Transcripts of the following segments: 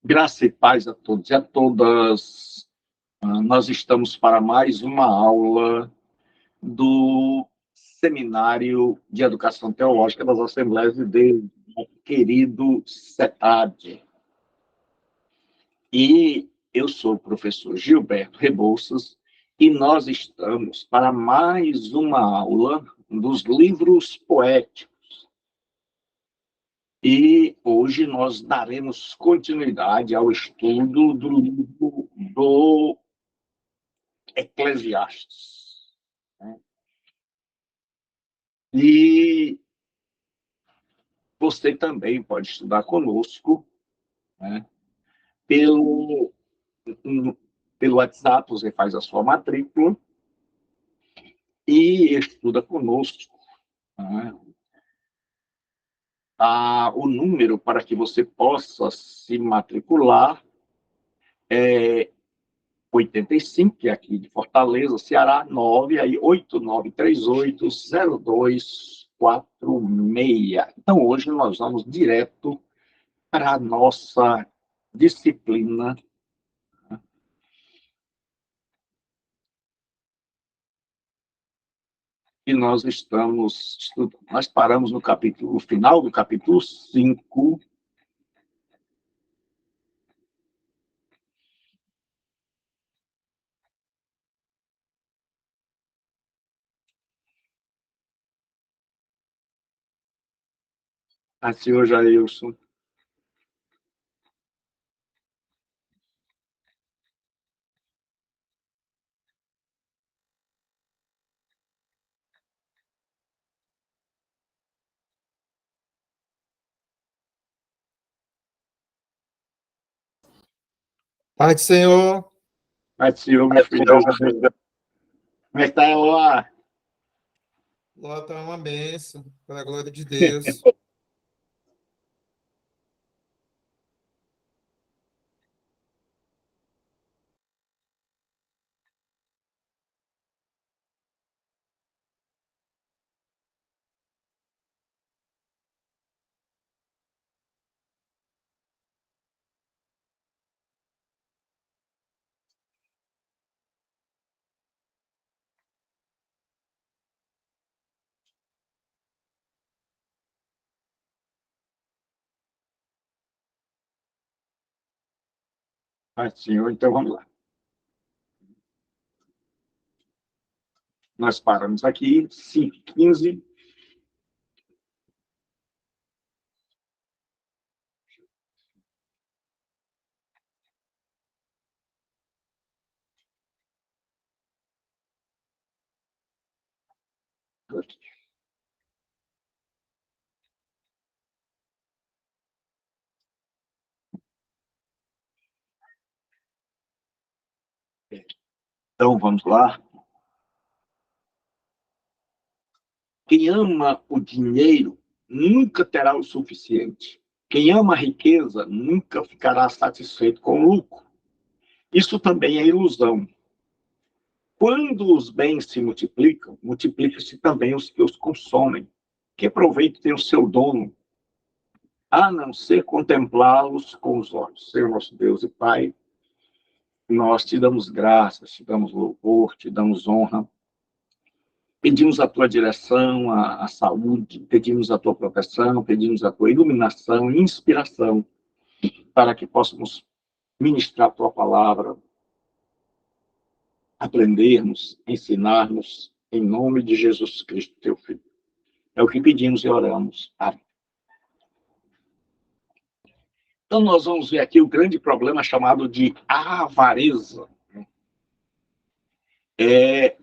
Graça e paz a todos e a todas. Nós estamos para mais uma aula do Seminário de Educação Teológica das Assembleias de Deus, querido CETAD. E eu sou o professor Gilberto Rebouças e nós estamos para mais uma aula dos livros poéticos. E hoje nós daremos continuidade ao estudo do livro do Eclesiastes. E você também pode estudar conosco, né? Pelo WhatsApp, você faz a sua matrícula e estuda conosco. Né? O número para que você possa se matricular é 85, que é aqui de Fortaleza, Ceará, 89380246. Então, hoje nós vamos direto para a nossa disciplina. E nós estamos estudando. Nós paramos no final do capítulo 5. Senhor Jailson. Pai do Senhor. Pai do Senhor, meu filho. Como é que está, Eloá? Lá está uma bênção, pela glória de Deus. Pai do Senhor, então vamos lá. Nós paramos aqui, 5:15. Então, vamos lá. Quem ama o dinheiro nunca terá o suficiente. Quem ama a riqueza nunca ficará satisfeito com o lucro. Isso também é ilusão. Quando os bens se multiplicam, multiplicam-se também os que os consomem. Que proveito tem o seu dono, a não ser contemplá-los com os olhos? Senhor nosso Deus e Pai, nós te damos graças, te damos louvor, te damos honra. Pedimos a tua direção, a saúde, pedimos a tua proteção, pedimos a tua iluminação e inspiração para que possamos ministrar a tua palavra, aprendermos, ensinarmos, em nome de Jesus Cristo, teu Filho. É o que pedimos e oramos. Amém. Então, nós vamos ver aqui o grande problema chamado de avareza. É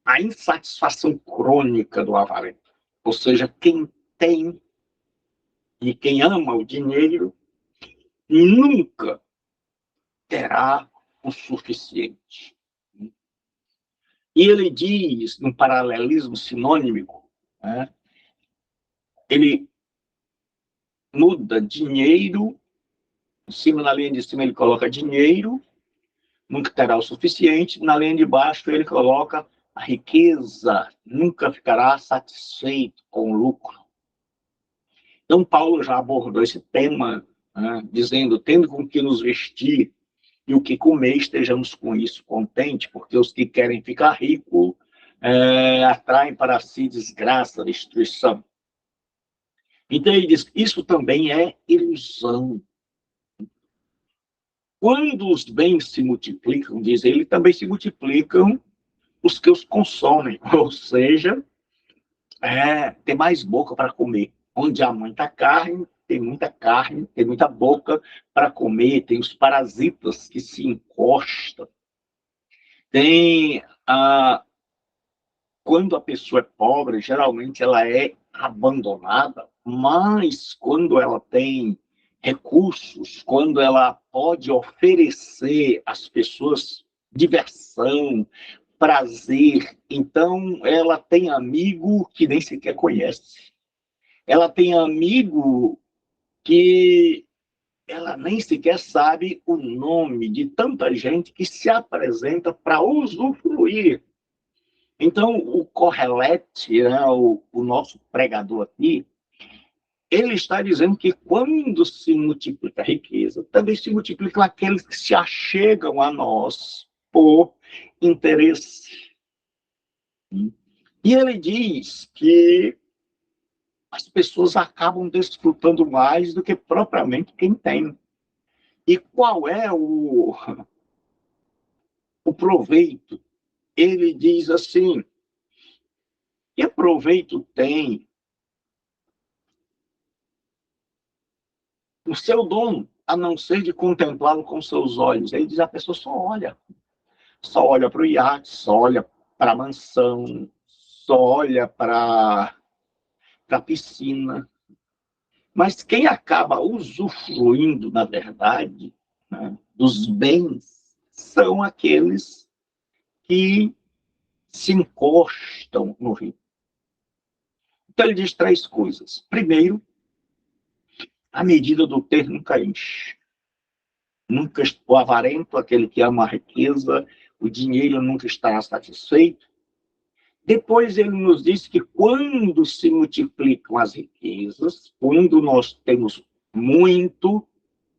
a insatisfação crônica do avarento. Ou seja, quem tem e quem ama o dinheiro nunca terá o suficiente. E ele diz, num paralelismo sinônimo, né, ele muda dinheiro, em cima, na linha de cima ele coloca dinheiro, nunca terá o suficiente, na linha de baixo ele coloca a riqueza, nunca ficará satisfeito com o lucro. Então, Paulo já abordou esse tema, né, dizendo, tendo com que nos vestir e o que comer, estejamos com isso contente, porque os que querem ficar ricos atraem para si desgraça, destruição. Então, ele diz, isso também é ilusão. Quando os bens se multiplicam, diz ele, também se multiplicam os que os consomem, ou seja, ter mais boca para comer. Onde há muita carne, tem muita boca para comer, tem os parasitas que se encostam. Tem quando a pessoa é pobre, geralmente ela é abandonada, mas quando ela tem recursos, quando ela pode oferecer às pessoas diversão, prazer, então ela tem amigo que nem sequer conhece. Ela tem amigo que ela nem sequer sabe o nome de tanta gente que se apresenta para usufruir. Então, o Correlete, né, o nosso pregador aqui, ele está dizendo que quando se multiplica a riqueza, também se multiplicam aqueles que se achegam a nós por interesse. E ele diz que as pessoas acabam desfrutando mais do que propriamente quem tem. E qual é o proveito? Ele diz assim, que proveito tem o seu dono, a não ser de contemplá-lo com seus olhos? Ele diz, a pessoa só olha para o iate, só olha para a mansão, só olha para a piscina. Mas quem acaba usufruindo, na verdade, né, dos bens, são aqueles que se encostam no rio. Então ele diz três coisas. Primeiro, a medida do ter nunca enche. Nunca o avarento, aquele que ama a riqueza, o dinheiro nunca estará satisfeito. Depois ele nos diz que quando se multiplicam as riquezas, quando nós temos muito,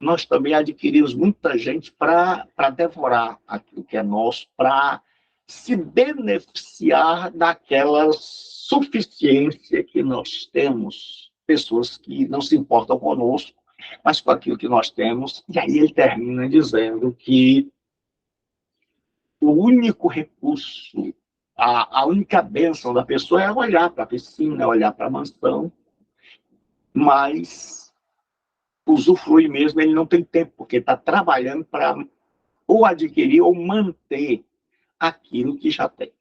nós também adquirimos muita gente para devorar aquilo que é nosso, para se beneficiar daquela suficiência que nós temos. Pessoas que não se importam conosco, mas com aquilo que nós temos. E aí ele termina dizendo que o único recurso, a única bênção da pessoa é olhar para a piscina, olhar para a mansão, mas usufruir mesmo ele não tem tempo, porque está trabalhando para ou adquirir ou manter aquilo que já tem.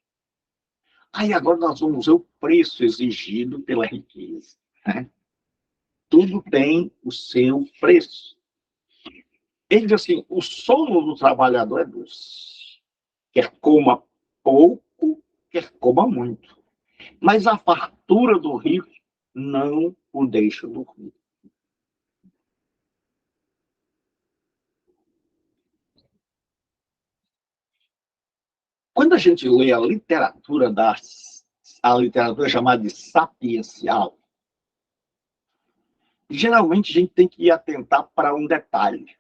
Aí agora nós vamos ver o preço exigido pela riqueza. Né? Tudo tem o seu preço. Ele diz assim, o sono do trabalhador é doce. Quer coma pouco, quer coma muito. Mas a fartura do rico não o deixa dormir. Quando a gente lê a literatura chamada de sapiencial, geralmente a gente tem que atentar para um detalhe.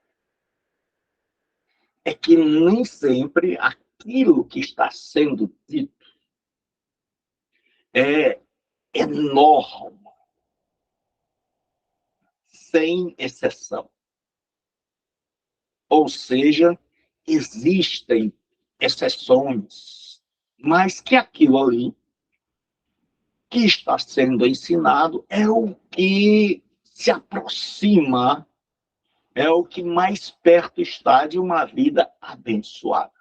É que nem sempre aquilo que está sendo dito é norma, sem exceção. Ou seja, existem exceções, mas que aquilo ali que está sendo ensinado é o que se aproxima, é o que mais perto está de uma vida abençoada.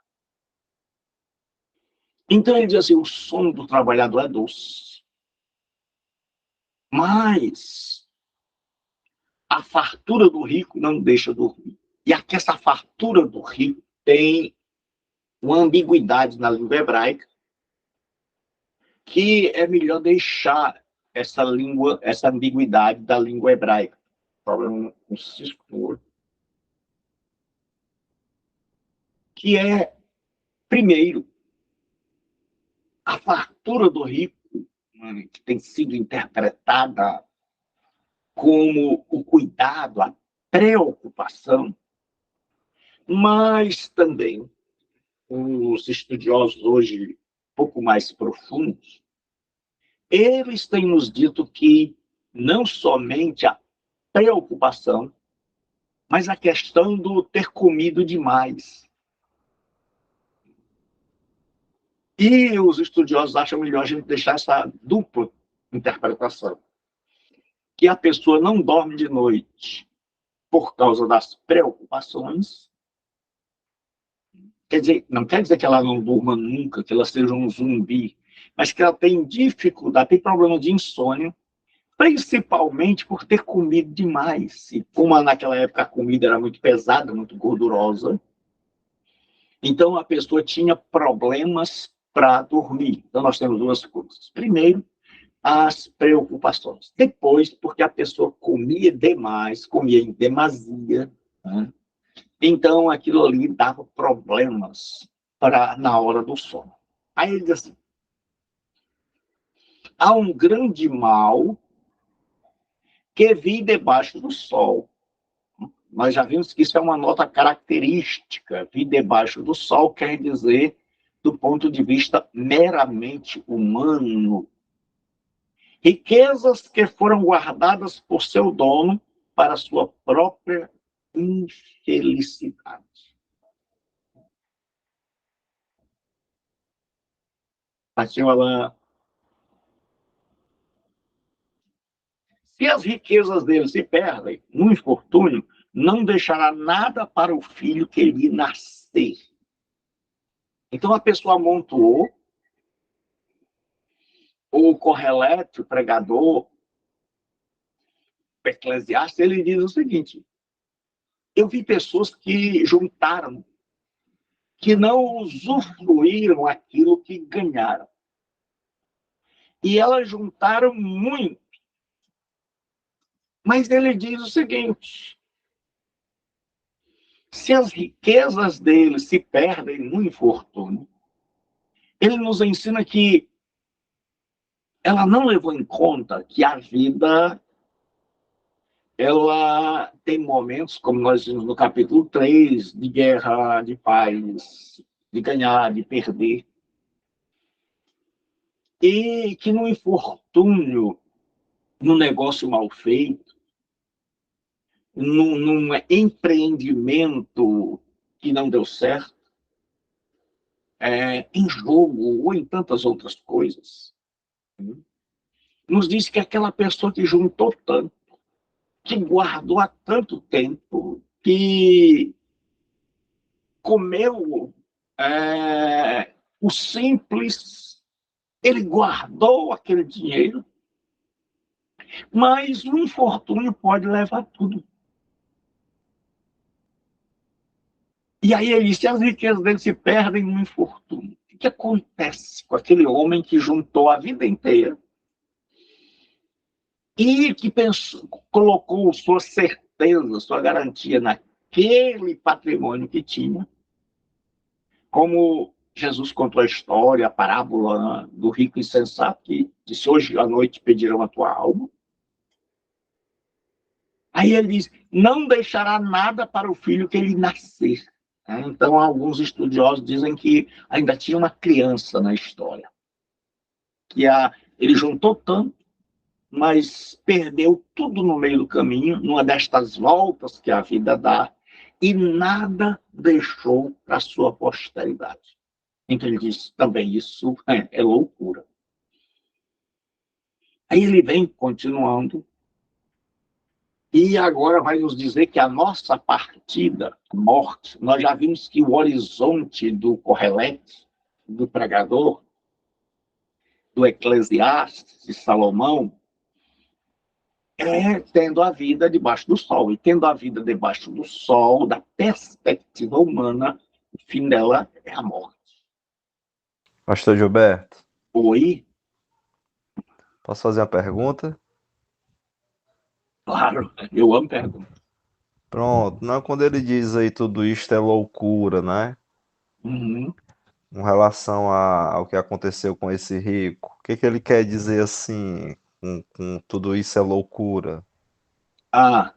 Então ele diz assim, o sono do trabalhador é doce, mas a fartura do rico não deixa dormir. E aqui essa fartura do rico tem uma ambiguidade na língua hebraica, que é melhor deixar essa ambiguidade da língua hebraica. Problema com o que é, primeiro, a fartura do rico, que tem sido interpretada como o cuidado, a preocupação, mas também os estudiosos hoje, um pouco mais profundos, eles têm nos dito que não somente a preocupação, mas a questão do ter comido demais. E os estudiosos acham melhor a gente deixar essa dupla interpretação, que a pessoa não dorme de noite por causa das preocupações. Quer dizer, não quer dizer que ela não durma nunca, que ela seja um zumbi, mas que ela tem dificuldade, tem problema de insônia, principalmente por ter comido demais. E como naquela época a comida era muito pesada, muito gordurosa, então a pessoa tinha problemas para dormir. Então nós temos duas coisas. Primeiro, as preocupações. Depois, porque a pessoa comia demais, comia em demasia, né? Então aquilo ali dava problemas na hora do sono. Aí ele diz assim, há um grande mal que vi debaixo do sol. Nós já vimos que isso é uma nota característica. Vi debaixo do sol quer dizer do ponto de vista meramente humano. Riquezas que foram guardadas por seu dono para sua própria infelicidade. Pastor Alain, se as riquezas dele se perdem no infortúnio, não deixará nada para o filho que lhe nascer. Então a pessoa amontoou, o Correlete, o pregador, o Eclesiastes, ele diz o seguinte, eu vi pessoas que juntaram, que não usufruíram aquilo que ganharam. E elas juntaram muito. Mas ele diz o seguinte, se as riquezas dele se perdem no infortúnio, ele nos ensina que ela não levou em conta que a vida ela tem momentos, como nós vimos no capítulo 3, de guerra, de paz, de ganhar, de perder. E que no infortúnio, no negócio mal feito, num empreendimento que não deu certo, em jogo ou em tantas outras coisas, nos diz que aquela pessoa que juntou tanto, que guardou há tanto tempo, que comeu o simples, ele guardou aquele dinheiro, mas o infortúnio pode levar tudo. E aí ele disse, as riquezas dele se perdem no infortúnio. O que acontece com aquele homem que juntou a vida inteira e que pensou, colocou sua certeza, sua garantia naquele patrimônio que tinha, como Jesus contou a história, a parábola do rico insensato, que disse, hoje à noite pedirão a tua alma. Aí ele diz, não deixará nada para o filho que ele nascer. Então, alguns estudiosos dizem que ainda tinha uma criança na história. Que ele juntou tanto, mas perdeu tudo no meio do caminho, numa destas voltas que a vida dá, e nada deixou para a sua posteridade. Então ele diz também, isso é loucura. Aí ele vem continuando, e agora vai nos dizer que a nossa partida, a morte, nós já vimos que o horizonte do Correlete, do pregador, do Eclesiastes, de Salomão, tendo a vida debaixo do sol. E tendo a vida debaixo do sol, da perspectiva humana, o fim dela é a morte. Pastor Gilberto, Oi? posso fazer uma pergunta? Claro, eu amo perguntas. Pronto, não, quando ele diz aí tudo isto é loucura, né? Uhum. Com relação ao que aconteceu com esse rico, o que ele quer dizer assim, com tudo isso é loucura? Ah,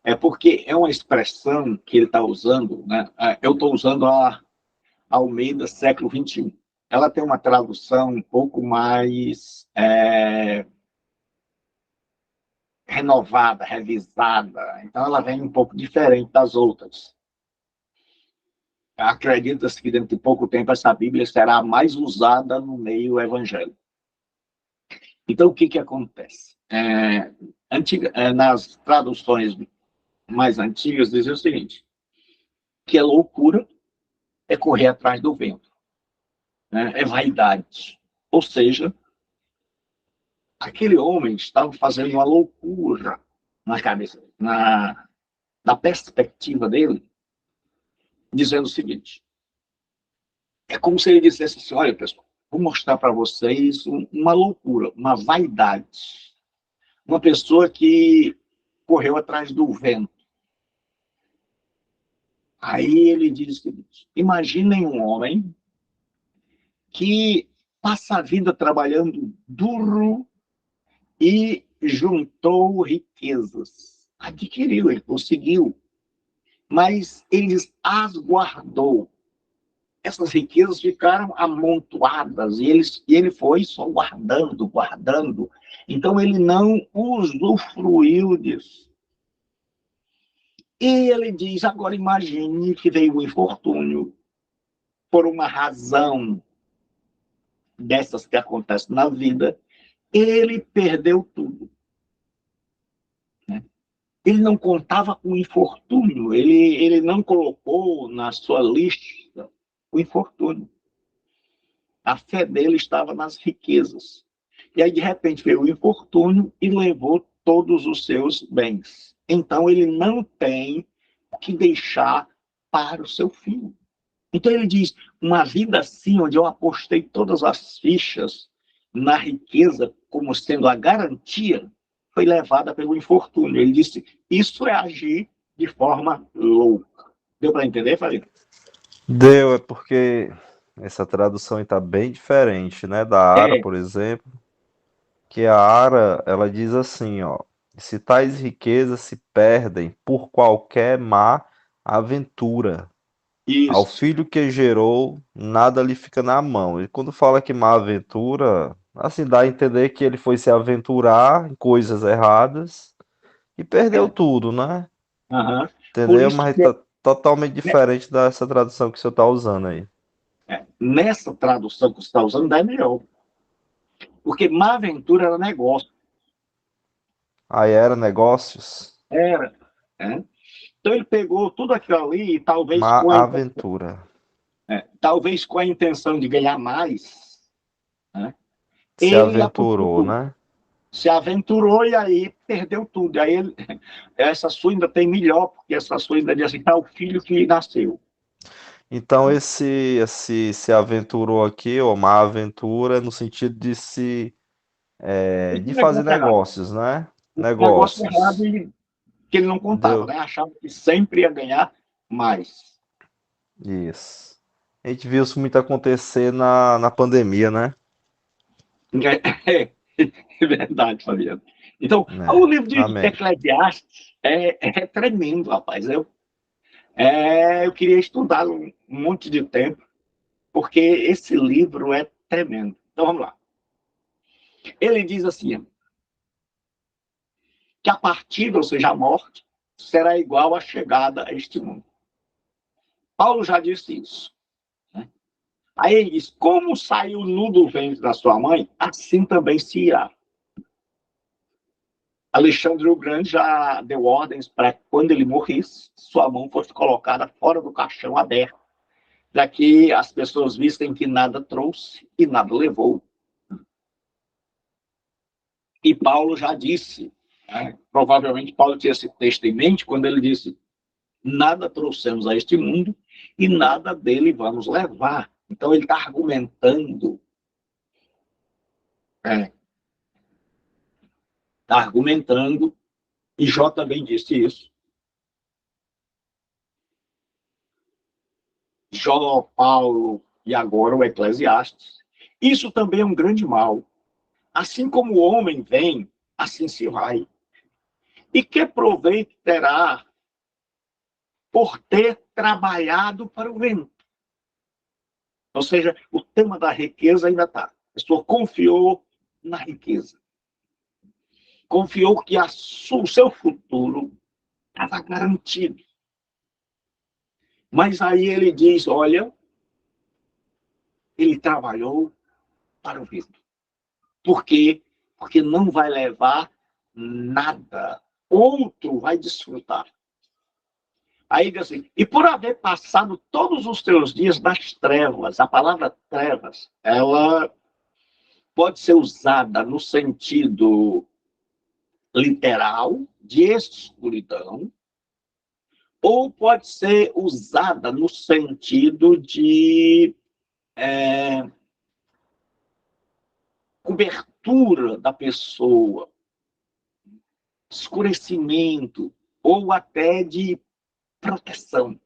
é porque é uma expressão que ele está usando, né? Eu estou usando a Almeida século XXI. Ela tem uma tradução um pouco mais renovada, revisada. Então, ela vem um pouco diferente das outras. Acredita-se que dentro de pouco tempo essa Bíblia será mais usada no meio evangélico. Então, o que, que acontece? Nas traduções mais antigas, diz o seguinte, que a loucura é correr atrás do vento, né? É vaidade. Ou seja, aquele homem estava fazendo uma loucura na cabeça, na perspectiva dele, dizendo o seguinte, é como se ele dissesse assim, olha, pessoal, vou mostrar para vocês uma loucura, uma vaidade. Uma pessoa que correu atrás do vento. Aí ele diz o seguinte, imaginem um homem que passa a vida trabalhando duro e juntou riquezas. Adquiriu, ele conseguiu, mas ele as guardou. Essas riquezas ficaram amontoadas e ele foi só guardando, guardando. Então ele não usufruiu disso. E ele diz, agora imagine que veio o infortúnio por uma razão dessas que acontecem na vida, ele perdeu tudo. Né? Ele não contava com o infortúnio, ele não colocou na sua lista o infortúnio. A fé dele estava nas riquezas. E aí, de repente, veio o infortúnio e levou todos os seus bens. Então, ele não tem o que deixar para o seu filho. Então, ele diz, uma vida assim, onde eu apostei todas as fichas na riqueza como sendo a garantia, foi levada pelo infortúnio. Ele disse, isso é agir de forma louca. Deu para entender, Farid? Deu, é porque essa tradução está bem diferente, né, da Ara, É, por exemplo, que a Ara, ela diz assim, ó, se tais riquezas se perdem por qualquer má aventura, ao isso. filho que gerou, nada lhe fica na mão. E quando fala que má aventura, assim, dá a entender que ele foi se aventurar em coisas erradas e perdeu É. tudo, né? Uhum. Por Entendeu? isso Mas que tá totalmente né, diferente dessa tradução que o senhor está usando aí. nessa tradução que você está usando, é melhor. Porque má aventura era negócio. Aí era negócios, Era. Né? Então ele pegou tudo aquilo ali e má aventura. talvez com a intenção de ganhar mais, né? Se Ele apostou aventurou, tudo. né? Se aventurou e aí perdeu tudo. Aí essa sua ainda tem melhor, porque essa sua ainda diz assim, tá, o filho que nasceu. Então esse se aventurou aqui, ou má aventura, no sentido de de Esse fazer negócio errado. negócios, né? Negócio errado Negócios. que ele não contava, Deu né? Achava que sempre ia ganhar mais. isso. A gente viu isso muito acontecer na pandemia, né? É verdade, Fabiano. Então, o Né? livro de Amém. Eclesiastes é tremendo, rapaz. Eu queria estudar um monte de tempo, porque esse livro é tremendo. Então, vamos lá. Ele diz assim, que a partida, ou seja, a morte, será igual à chegada a este mundo. Paulo já disse isso. Né? Aí ele diz, como saiu nu do ventre da sua mãe, assim também se irá. Alexandre o Grande já deu ordens para que, quando ele morresse, sua mão fosse colocada fora do caixão aberto, para que as pessoas vissem que nada trouxe e nada levou. E Paulo já disse, né? Provavelmente Paulo tinha esse texto em mente quando ele disse, nada trouxemos a este mundo e nada dele vamos levar. Então ele está argumentando, está argumentando, e Jó também disse isso. Jó, Paulo e agora o Eclesiastes. Isso também é um grande mal. Assim como o homem vem, assim se vai. E que proveito terá por ter trabalhado para o vento? Ou seja, o tema da riqueza ainda está. A pessoa confiou na riqueza. Confiou que o seu futuro estava garantido. Mas aí ele diz, olha, ele trabalhou para o vento. Por quê? Porque não vai levar nada. Outro vai desfrutar. Aí diz assim, e por haver passado todos os teus dias nas trevas, a palavra trevas, ela pode ser usada no sentido literal, de escuridão, ou pode ser usada no sentido de cobertura da pessoa, escurecimento, ou até de proteção.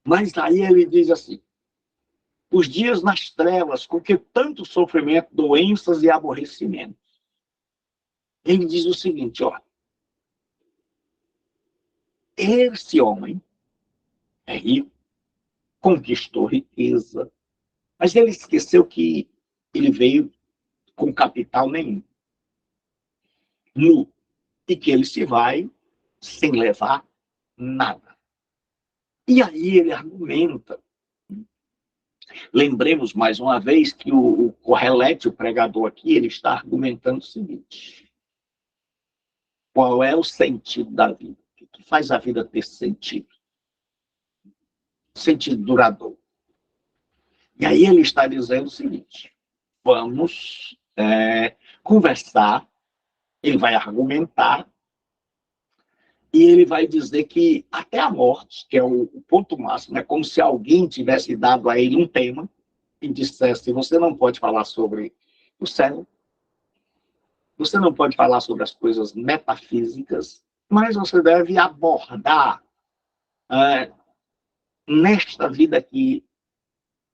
Mas aí ele diz assim, os dias nas trevas, com que tanto sofrimento, doenças e aborrecimento. Ele diz o seguinte, ó, esse homem é rico, conquistou riqueza, mas ele esqueceu que ele veio com capital nenhum, nu, e que ele se vai sem levar nada. E aí ele argumenta. Lembremos mais uma vez que o Correlete, o pregador aqui, ele está argumentando o seguinte: qual é o sentido da vida? O que faz a vida ter sentido? Sentido duradouro. E aí ele está dizendo o seguinte: vamos conversar, ele vai argumentar, e ele vai dizer que até a morte, que é o ponto máximo, é como se alguém tivesse dado a ele um tema e dissesse, você não pode falar sobre o céu, você não pode falar sobre as coisas metafísicas, mas você deve abordar nesta vida aqui,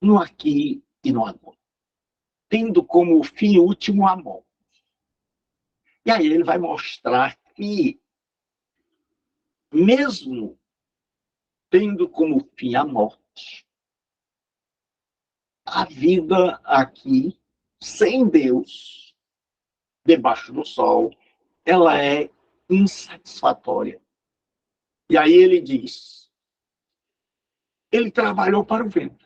no aqui e no agora, tendo como fim último a morte. E aí ele vai mostrar que, mesmo tendo como fim a morte, a vida aqui, sem Deus, debaixo do sol, ela é insatisfatória. E aí ele diz, ele trabalhou para o vento.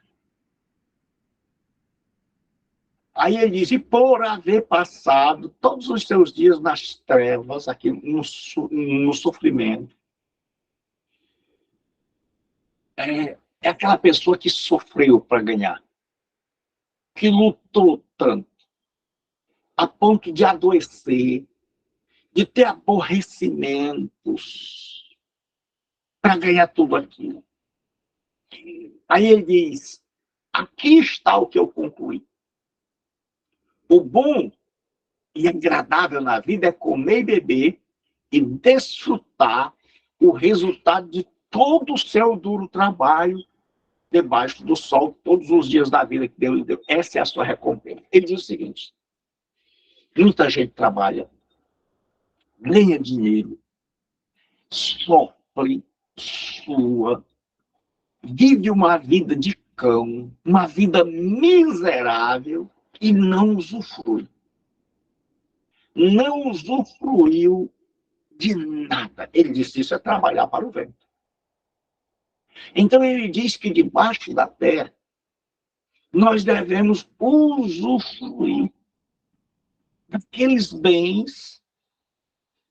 Aí ele diz, e por haver passado todos os seus dias nas trevas, aqui no sofrimento, é aquela pessoa que sofreu para ganhar, que lutou tanto, a ponto de adoecer, de ter aborrecimentos para ganhar tudo aquilo. Aí ele diz, aqui está o que eu concluí. O bom e agradável na vida é comer e beber e desfrutar o resultado de todo o seu duro trabalho debaixo do sol, todos os dias da vida que Deus lhe deu. Essa é a sua recompensa. Ele diz o seguinte, muita gente trabalha, ganha dinheiro, sofre, sua, vive uma vida de cão, uma vida miserável e não usufrui. Não usufruiu de nada. Ele disse, isso é trabalhar para o vento. Então ele diz que debaixo da terra nós devemos usufruir daqueles bens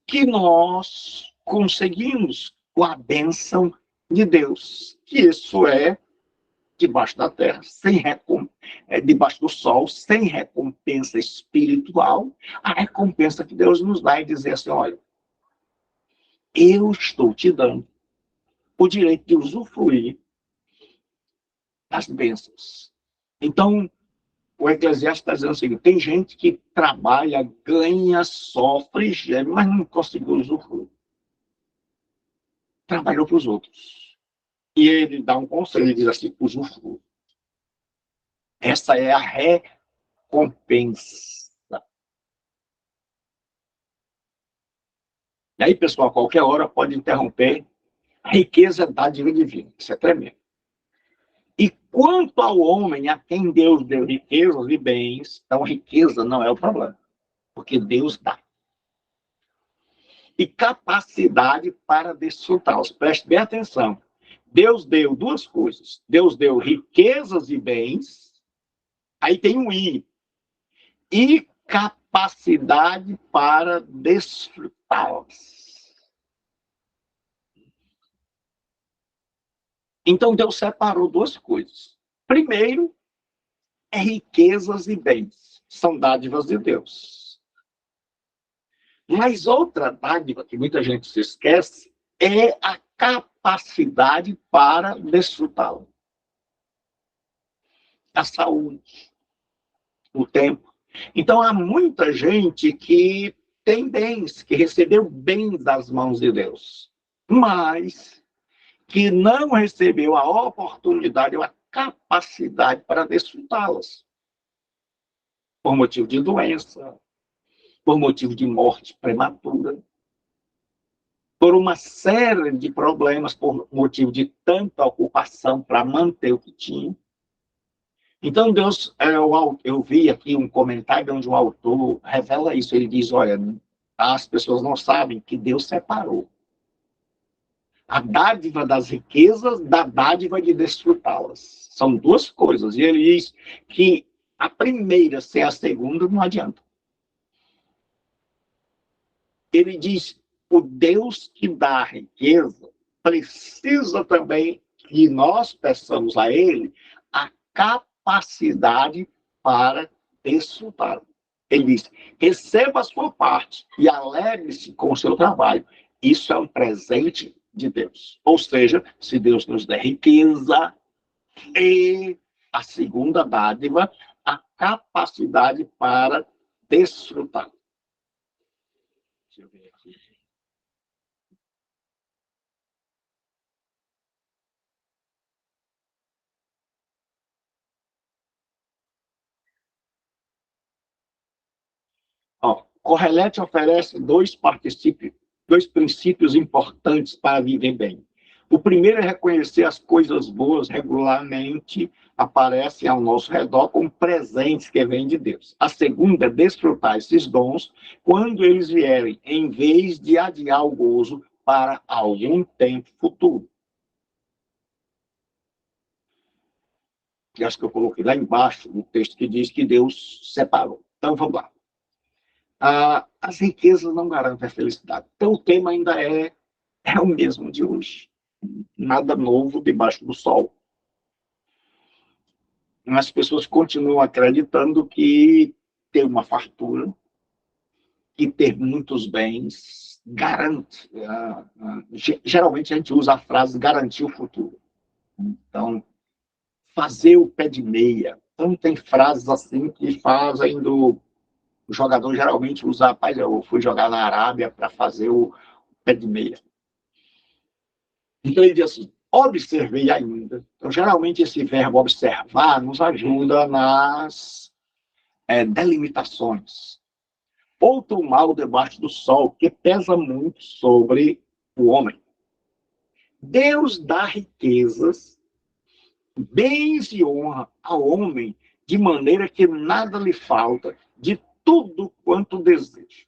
que nós conseguimos com a bênção de Deus. Que isso é debaixo da terra, debaixo do sol, sem recompensa espiritual, a recompensa que Deus nos dá é dizer assim, olha, eu estou te dando o direito de usufruir das bênçãos. Então, o Eclesiastes está dizendo o seguinte, tem gente que trabalha, ganha, sofre, geme, mas não conseguiu usufruir. Trabalhou para os outros. E ele dá um conselho, ele diz assim, usufrui. Essa é a recompensa. E aí, pessoal, a qualquer hora pode interromper. A riqueza é dádiva divina. Isso é tremendo. E quanto ao homem a quem Deus deu riquezas e bens, então riqueza não é o problema, porque Deus dá. E capacidade para desfrutá-los. Preste bem atenção. Deus deu duas coisas. Deus deu riquezas e bens, aí tem um e capacidade para desfrutá-las. Então, Deus separou duas coisas. Primeiro, é riquezas e bens. São dádivas de Deus. Mas outra dádiva que muita gente se esquece é a capacidade para desfrutá-la. A saúde, o tempo. Então, há muita gente que tem bens, que recebeu bens das mãos de Deus, mas que não recebeu a oportunidade ou a capacidade para desfrutá-las. Por motivo de doença, por motivo de morte prematura, por uma série de problemas, por motivo de tanta ocupação para manter o que tinha. Então, Deus, eu vi aqui um comentário onde um autor revela isso. Ele diz, olha, as pessoas não sabem que Deus separou a dádiva das riquezas da dádiva de desfrutá-las. São duas coisas. E ele diz que a primeira sem a segunda não adianta. Ele diz, o Deus que dá a riqueza precisa também que nós peçamos a ele a capacidade para desfrutar. Ele diz, receba a sua parte e alegre-se com o seu trabalho. Isso é um presente de Deus. Ou seja, se Deus nos der riqueza e a segunda dádiva, a capacidade para desfrutar. Deixa eu ver aqui. Correlete oferece dois princípios importantes para viver bem. O primeiro é reconhecer as coisas boas regularmente aparecem ao nosso redor como presentes que vêm de Deus. A segunda é desfrutar esses dons quando eles vierem, em vez de adiar o gozo para algum tempo futuro. E acho que eu coloquei lá embaixo o texto que diz que Deus separou. Então, vamos lá. As riquezas não garantem a felicidade. Então, o tema ainda é o mesmo de hoje. Nada novo debaixo do sol. As pessoas continuam acreditando que ter uma fartura, que ter muitos bens, garante. Geralmente a gente usa a frase garantir o futuro. Então, fazer o pé de meia. Então, tem frases assim que fazem do... O jogador geralmente usa, rapaz, eu fui jogar na Arábia para fazer o pé de meia. Então ele diz assim, observei ainda. Então, geralmente esse verbo observar nos ajuda nas delimitações. Outro mal debaixo do sol que pesa muito sobre o homem. Deus dá riquezas, bens e honra ao homem de maneira que nada lhe falta de tudo quanto deseja.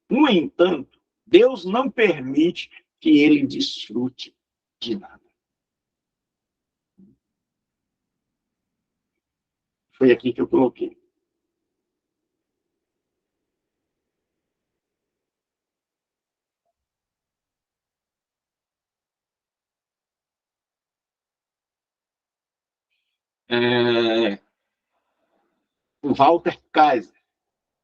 No entanto, Deus não permite que ele desfrute de nada. Foi aqui que eu coloquei. O Walter Kaiser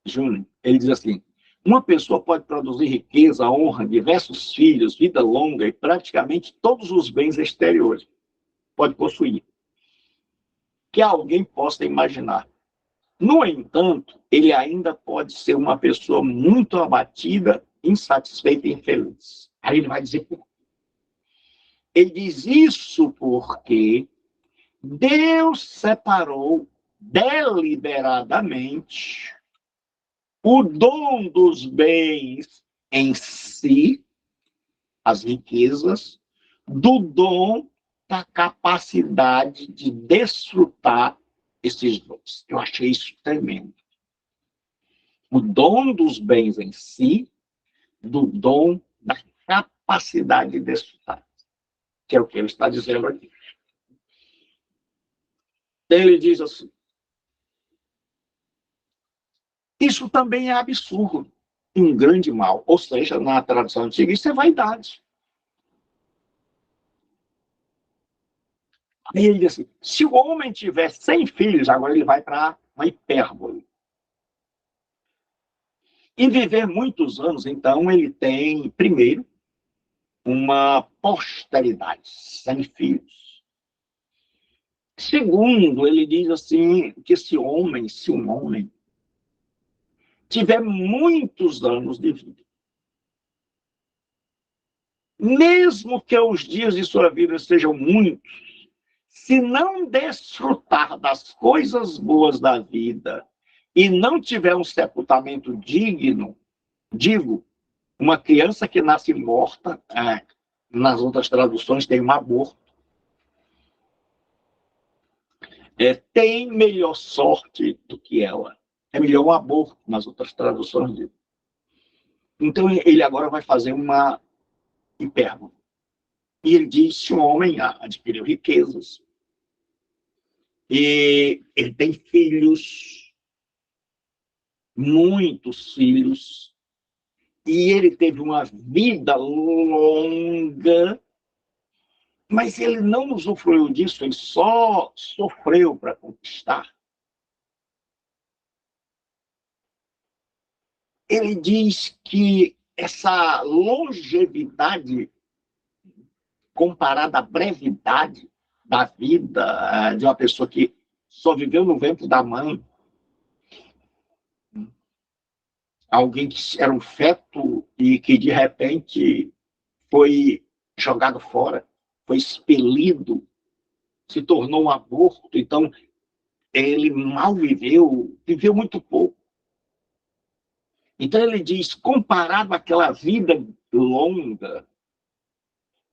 Jr., ele diz assim, uma pessoa pode produzir riqueza, honra, diversos filhos, vida longa e praticamente todos os bens exteriores. Pode possuir. Que alguém possa imaginar. No entanto, ele ainda pode ser uma pessoa muito abatida, insatisfeita e infeliz. Aí ele vai dizer por quê. Ele diz isso porque Deus separou deliberadamente o dom dos bens em si as riquezas, do dom da capacidade de desfrutar esses dons. Eu achei isso tremendo. O dom dos bens em si, do dom da capacidade de desfrutar, que é o que ele está dizendo aqui. Ele diz assim: isso também é absurdo, um grande mal. Ou seja, na tradução antiga, isso é vaidade. Aí ele diz assim: se o homem tiver 100 filhos, agora ele vai para uma hipérbole, e viver muitos anos, então ele tem, primeiro, uma posteridade, 100 filhos. Segundo, ele diz assim, que se um homem tiver muitos anos de vida, mesmo que os dias de sua vida sejam muitos, se não desfrutar das coisas boas da vida e não tiver um sepultamento digno, digo, uma criança que nasce morta, nas outras traduções tem um aborto, tem melhor sorte do que ela. É melhor um aborto, nas outras traduções. Então, ele agora vai fazer uma hipérbole. E ele diz: se um homem adquiriu riquezas, e ele tem filhos, muitos filhos, e ele teve uma vida longa, mas ele não usufruiu disso, ele só sofreu para conquistar. Ele diz que essa longevidade, comparada à brevidade da vida de uma pessoa que só viveu no ventre da mãe, alguém que era um feto e que de repente foi jogado fora, foi expelido, se tornou um aborto, então ele mal viveu, viveu muito pouco. Então ele diz, comparado àquela vida longa,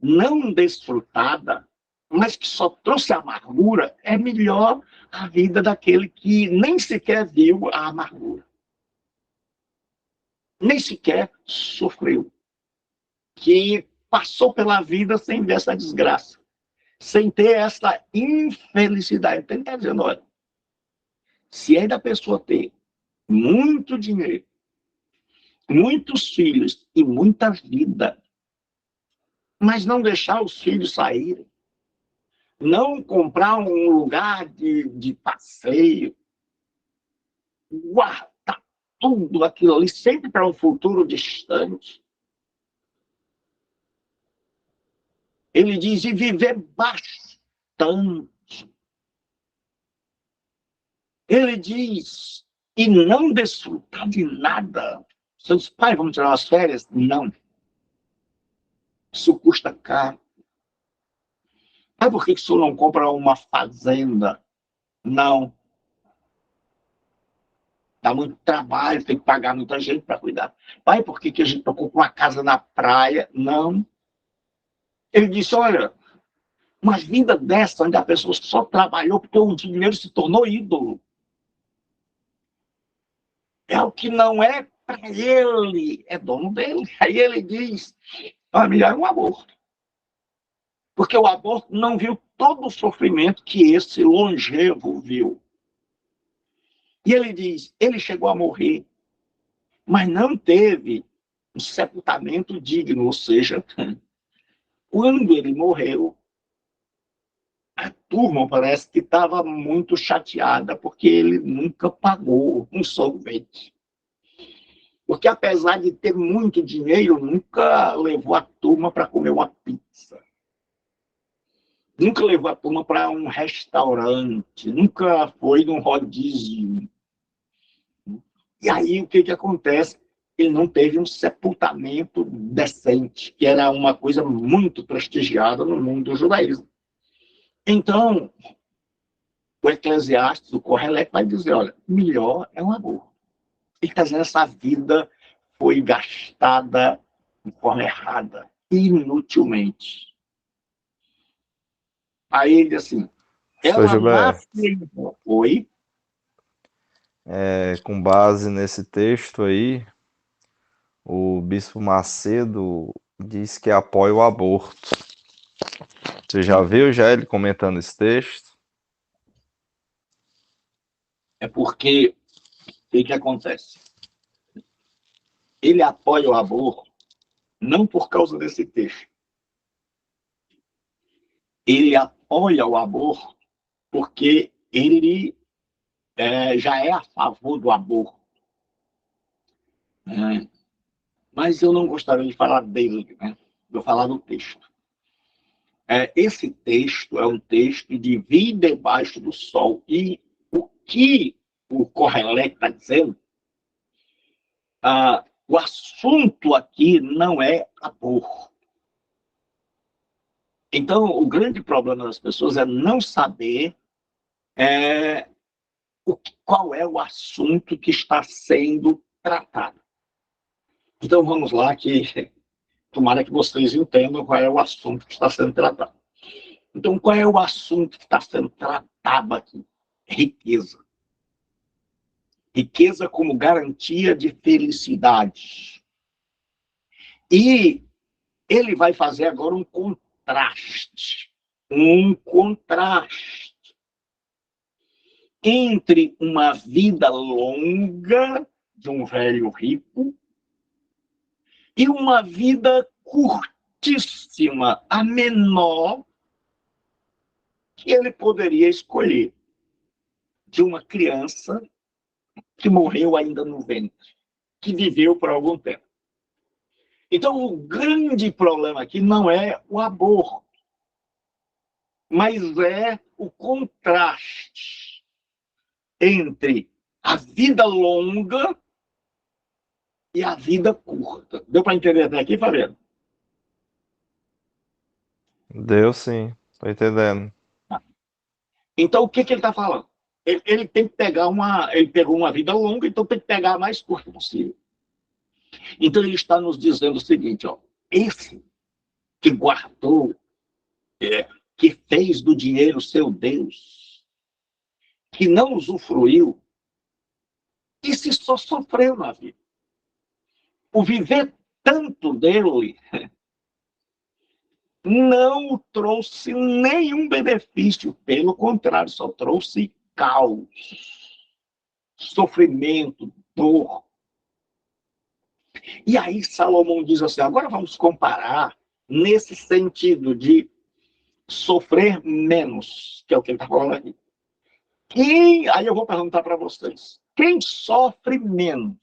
não desfrutada, mas que só trouxe amargura, é melhor a vida daquele que nem sequer viu a amargura, nem sequer sofreu, que passou pela vida sem ver essa desgraça, sem ter essa infelicidade. Então ele está dizendo, olha, se é da pessoa ter muito dinheiro, muitos filhos e muita vida, mas não deixar os filhos saírem, não comprar um lugar de passeio, guardar tudo aquilo ali sempre para um futuro distante. Ele diz, e viver bastante. Ele diz, e não desfrutar de nada. Seus pais vão tirar as férias? Não. Isso custa caro. Pai, por que o senhor não compra uma fazenda? Não. Dá muito trabalho, tem que pagar muita gente para cuidar. Pai, por que a gente não compra uma casa na praia? Não. Ele disse, olha, uma vida dessa, onde a pessoa só trabalhou porque o dinheiro se tornou ídolo. É o que não é para ele, é dono dele. Aí ele diz, melhor um aborto. Porque o aborto não viu todo o sofrimento que esse longevo viu. E ele diz, ele chegou a morrer, mas não teve um sepultamento digno, ou seja, quando ele morreu, a turma parece que estava muito chateada, porque ele nunca pagou um solvente. Porque apesar de ter muito dinheiro, nunca levou a turma para comer uma pizza. Nunca levou a turma para um restaurante, nunca foi num rodízio. E aí o que acontece? Ele não teve um sepultamento decente, que era uma coisa muito prestigiada no mundo do judaísmo. Então, o Eclesiastes, o Correlete, vai dizer, olha, melhor é um aborto. Ele está dizendo, essa vida foi gastada de forma errada. inutilmente. Aí ele diz assim, Pastor ela Gilberto, nasce em... Oi? com base nesse texto aí, o Bispo Macedo diz que apoia o aborto. Você já viu já ele comentando esse texto? É porque, o que acontece? Ele apoia o aborto não por causa desse texto. Ele apoia o aborto porque ele já é a favor do aborto. Né? Mas eu não gostaria de falar dele, né? Vou falar do texto. Esse texto é um texto de vida debaixo do sol. E o que o Correlete está dizendo, o assunto aqui não é aborto. Então, o grande problema das pessoas é não saber qual é o assunto que está sendo tratado. Então, vamos lá, que tomara que vocês entendam qual é o assunto que está sendo tratado. Então, qual é o assunto que está sendo tratado aqui? Riqueza. Riqueza como garantia de felicidade. E ele vai fazer agora um contraste. Um contraste entre uma vida longa de um velho rico e uma vida curtíssima, a menor que ele poderia escolher, de uma criança que morreu ainda no ventre, que viveu por algum tempo. Então, o grande problema aqui não é o aborto, mas é o contraste entre a vida longa e a vida curta. Deu para entender até aqui, Fabiano? Deu sim, tô entendendo. Então, o que ele está falando? Ele tem que pegar ele pegou uma vida longa, então tem que pegar a mais curta possível. Então, ele está nos dizendo o seguinte, ó, esse que guardou, que fez do dinheiro seu Deus, que não usufruiu, esse só sofreu na vida. O viver tanto dele não trouxe nenhum benefício, pelo contrário, só trouxe caos, sofrimento, dor. E aí Salomão diz assim, agora vamos comparar nesse sentido de sofrer menos, que é o que ele está falando aqui. E aí eu vou perguntar para vocês, quem sofre menos?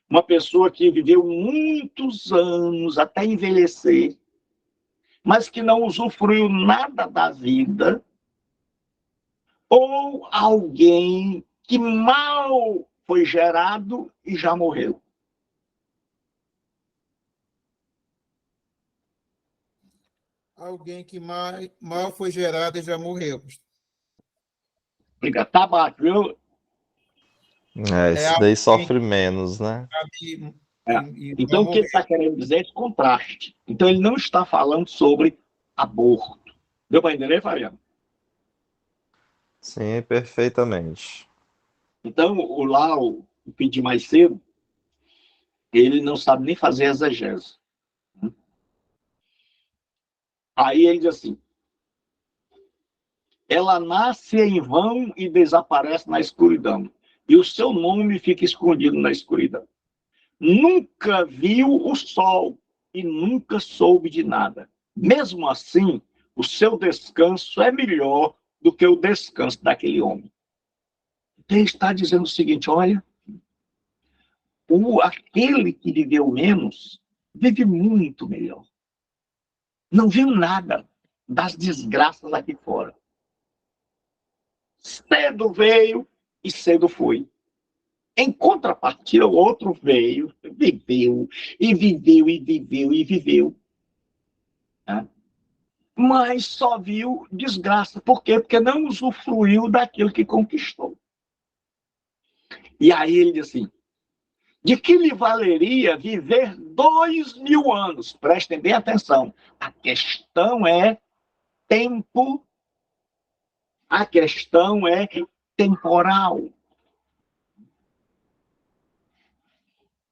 Uma pessoa que viveu muitos anos até envelhecer, mas que não usufruiu nada da vida, ou alguém que mal foi gerado e já morreu? Alguém que mal foi gerado e já morreu. Fica tabaco, viu? É Esse daí alguém sofre menos, né? que É. vai Então, o que ele morrer. está querendo dizer é esse contraste. Então, ele não está falando sobre aborto. Deu para entender, Fabiano? Sim, perfeitamente. Então, o Pedir mais cedo, ele não sabe nem fazer exegese. Aí ele diz assim, ela nasce em vão e desaparece na escuridão, e o seu nome fica escondido na escuridão. Nunca viu o sol e nunca soube de nada. Mesmo assim, o seu descanso é melhor do que o descanso daquele homem. Então, ele está dizendo o seguinte, olha, aquele que viveu menos, vive muito melhor. Não viu nada das desgraças aqui fora. Cedo veio e cedo foi. Em contrapartida, o outro veio, viveu, e viveu, e viveu, e viveu. Né? Mas só viu desgraça. Por quê? Porque não usufruiu daquilo que conquistou. E aí ele diz assim, De que lhe valeria viver 2000 anos? Prestem bem atenção. A questão é tempo, a questão é temporal.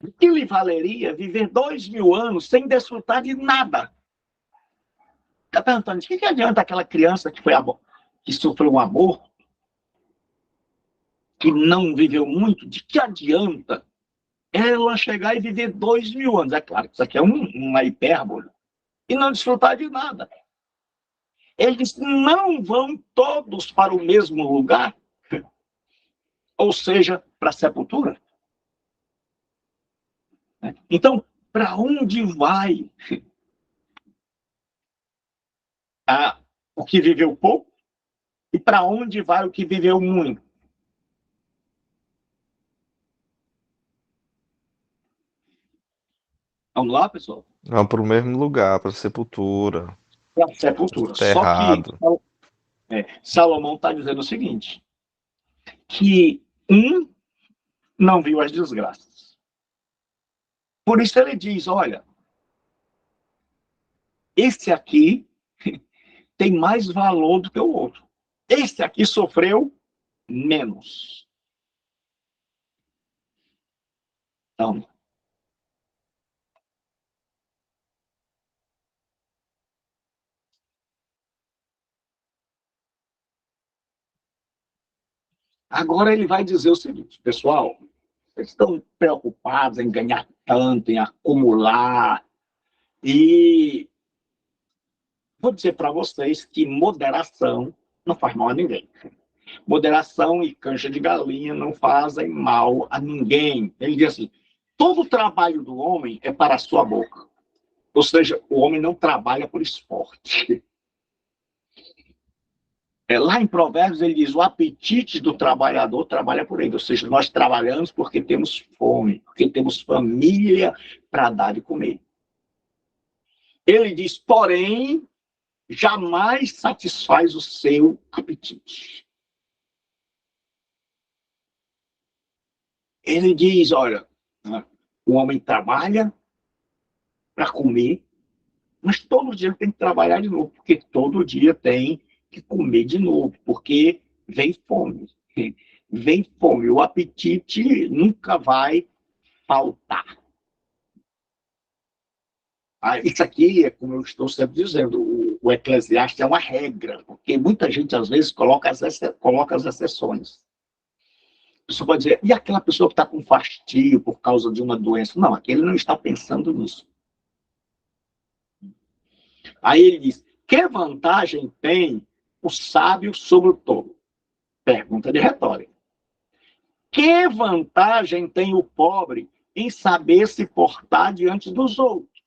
De que lhe valeria viver 2000 anos sem desfrutar de nada? Está perguntando, de que adianta aquela criança que sofreu um aborto, que não viveu muito, de que adianta ela chegar e viver 2000 anos? É claro que isso aqui é uma hipérbole. E não desfrutar de nada. Eles não vão todos para o mesmo lugar, ou seja, para a sepultura. Então, para onde vai o que viveu pouco e para onde vai o que viveu muito? Vamos lá, pessoal? Vão para o mesmo lugar, para a sepultura. Para a sepultura. Só que Salomão está dizendo o seguinte, que não viu as desgraças. Por isso ele diz, olha, esse aqui tem mais valor do que o outro. Esse aqui sofreu menos. Então, agora ele vai dizer o seguinte, pessoal, vocês estão preocupados em ganhar tanto, em acumular, e vou dizer para vocês que moderação não faz mal a ninguém. Moderação e cancha de galinha não fazem mal a ninguém. Ele diz assim, todo o trabalho do homem é para a sua boca. Ou seja, o homem não trabalha por esporte. Lá em Provérbios ele diz, o apetite do trabalhador trabalha por ele. Ou seja, nós trabalhamos porque temos fome, porque temos família para dar de comer. Ele diz, porém, jamais satisfaz o seu apetite. Ele diz, olha, o homem trabalha para comer, mas todo dia tem que trabalhar de novo, porque todo dia tem que comer de novo, porque vem fome. Vem fome. O apetite nunca vai faltar. Isso aqui é como eu estou sempre dizendo, o Eclesiastes é uma regra, porque muita gente às vezes coloca as exceções. A pessoa pode dizer, e aquela pessoa que está com fastio por causa de uma doença? Não, aquele não está pensando nisso. Aí ele diz, que vantagem tem o sábio sobre o tolo? Pergunta de retórica. Que vantagem tem o pobre em saber se portar diante dos outros?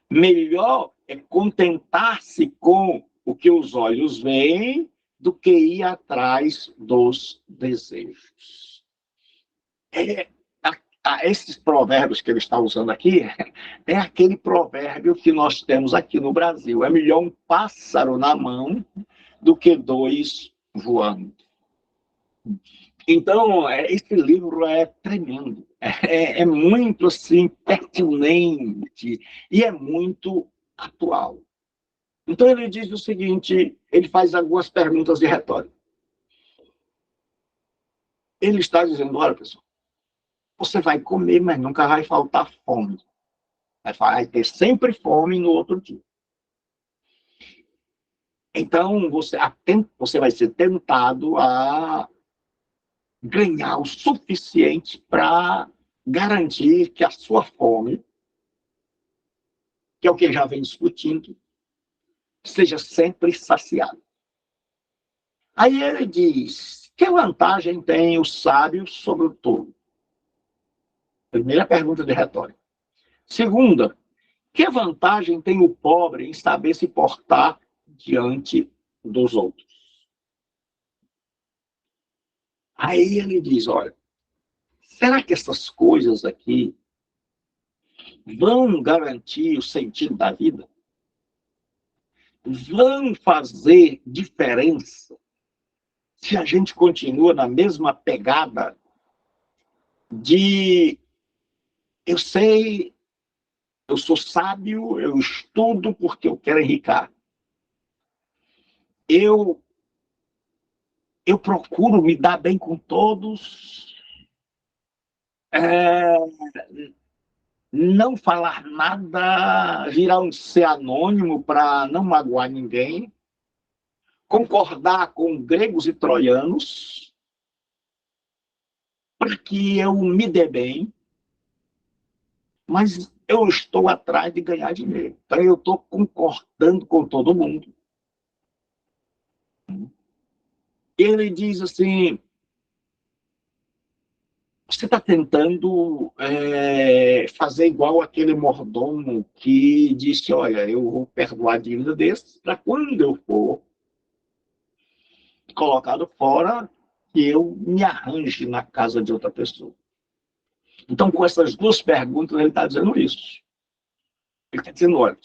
Melhor é contentar-se com o que os olhos veem do que ir atrás dos desejos. Esses provérbios que ele está usando aqui é aquele provérbio que nós temos aqui no Brasil. É melhor um pássaro na mão do que dois voando. Então, esse livro é tremendo. É muito, assim, pertinente e é muito atual. Então, ele diz o seguinte, ele faz algumas perguntas de retórica. Ele está dizendo, olha, pessoal, você vai comer, mas nunca vai faltar fome. Vai ter sempre fome no outro dia. Então, você vai ser tentado a ganhar o suficiente para garantir que a sua fome, que é o que ele já vem discutindo, seja sempre saciada. Aí ele diz, que vantagem tem o sábio sobre o tolo? Primeira pergunta de retórica. Segunda, que vantagem tem o pobre em saber se portar diante dos outros? Aí ele diz, olha, será que essas coisas aqui vão garantir o sentido da vida? Vão fazer diferença se a gente continua na mesma pegada de eu sei, eu sou sábio, eu estudo porque eu quero enriquecer. Eu, eu procuro me dar bem com todos, é, não falar nada, virar um ser anônimo para não magoar ninguém, concordar com gregos e troianos para que eu me dê bem, mas eu estou atrás de ganhar dinheiro. Então, eu estou concordando com todo mundo. Ele diz assim, você está tentando fazer igual aquele mordomo que disse, olha, eu vou perdoar a dívida desses para quando eu for colocado fora, que eu me arranje na casa de outra pessoa. Então, com essas duas perguntas, ele está dizendo isso. Ele está dizendo, olha,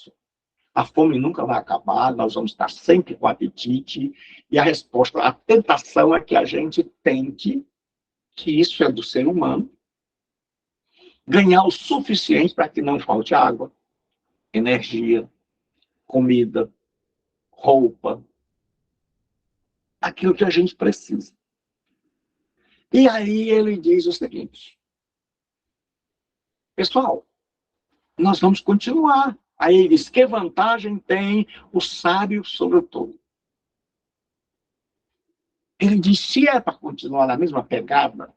a fome nunca vai acabar, nós vamos estar sempre com apetite, e a resposta, a tentação é que a gente tente, que isso é do ser humano, ganhar o suficiente para que não falte água, energia, comida, roupa, aquilo que a gente precisa. E aí ele diz o seguinte, pessoal, nós vamos continuar. Aí ele diz, que vantagem tem o sábio sobre o tolo? Ele diz, se é para continuar na mesma pegada,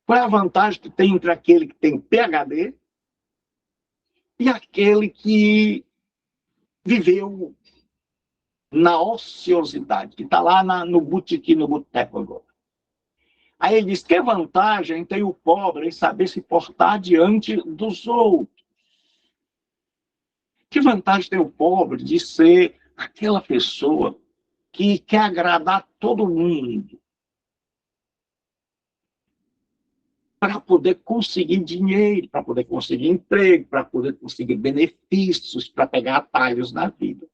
qual é a vantagem que tem entre aquele que tem PhD e aquele que viveu na ociosidade, que está lá no botequim, no boteco agora? Aí ele diz, que vantagem tem o pobre em saber se portar diante dos outros? Que vantagem tem o pobre de ser aquela pessoa que quer agradar todo mundo para poder conseguir dinheiro, para poder conseguir emprego, para poder conseguir benefícios, para pegar atalhos na vida?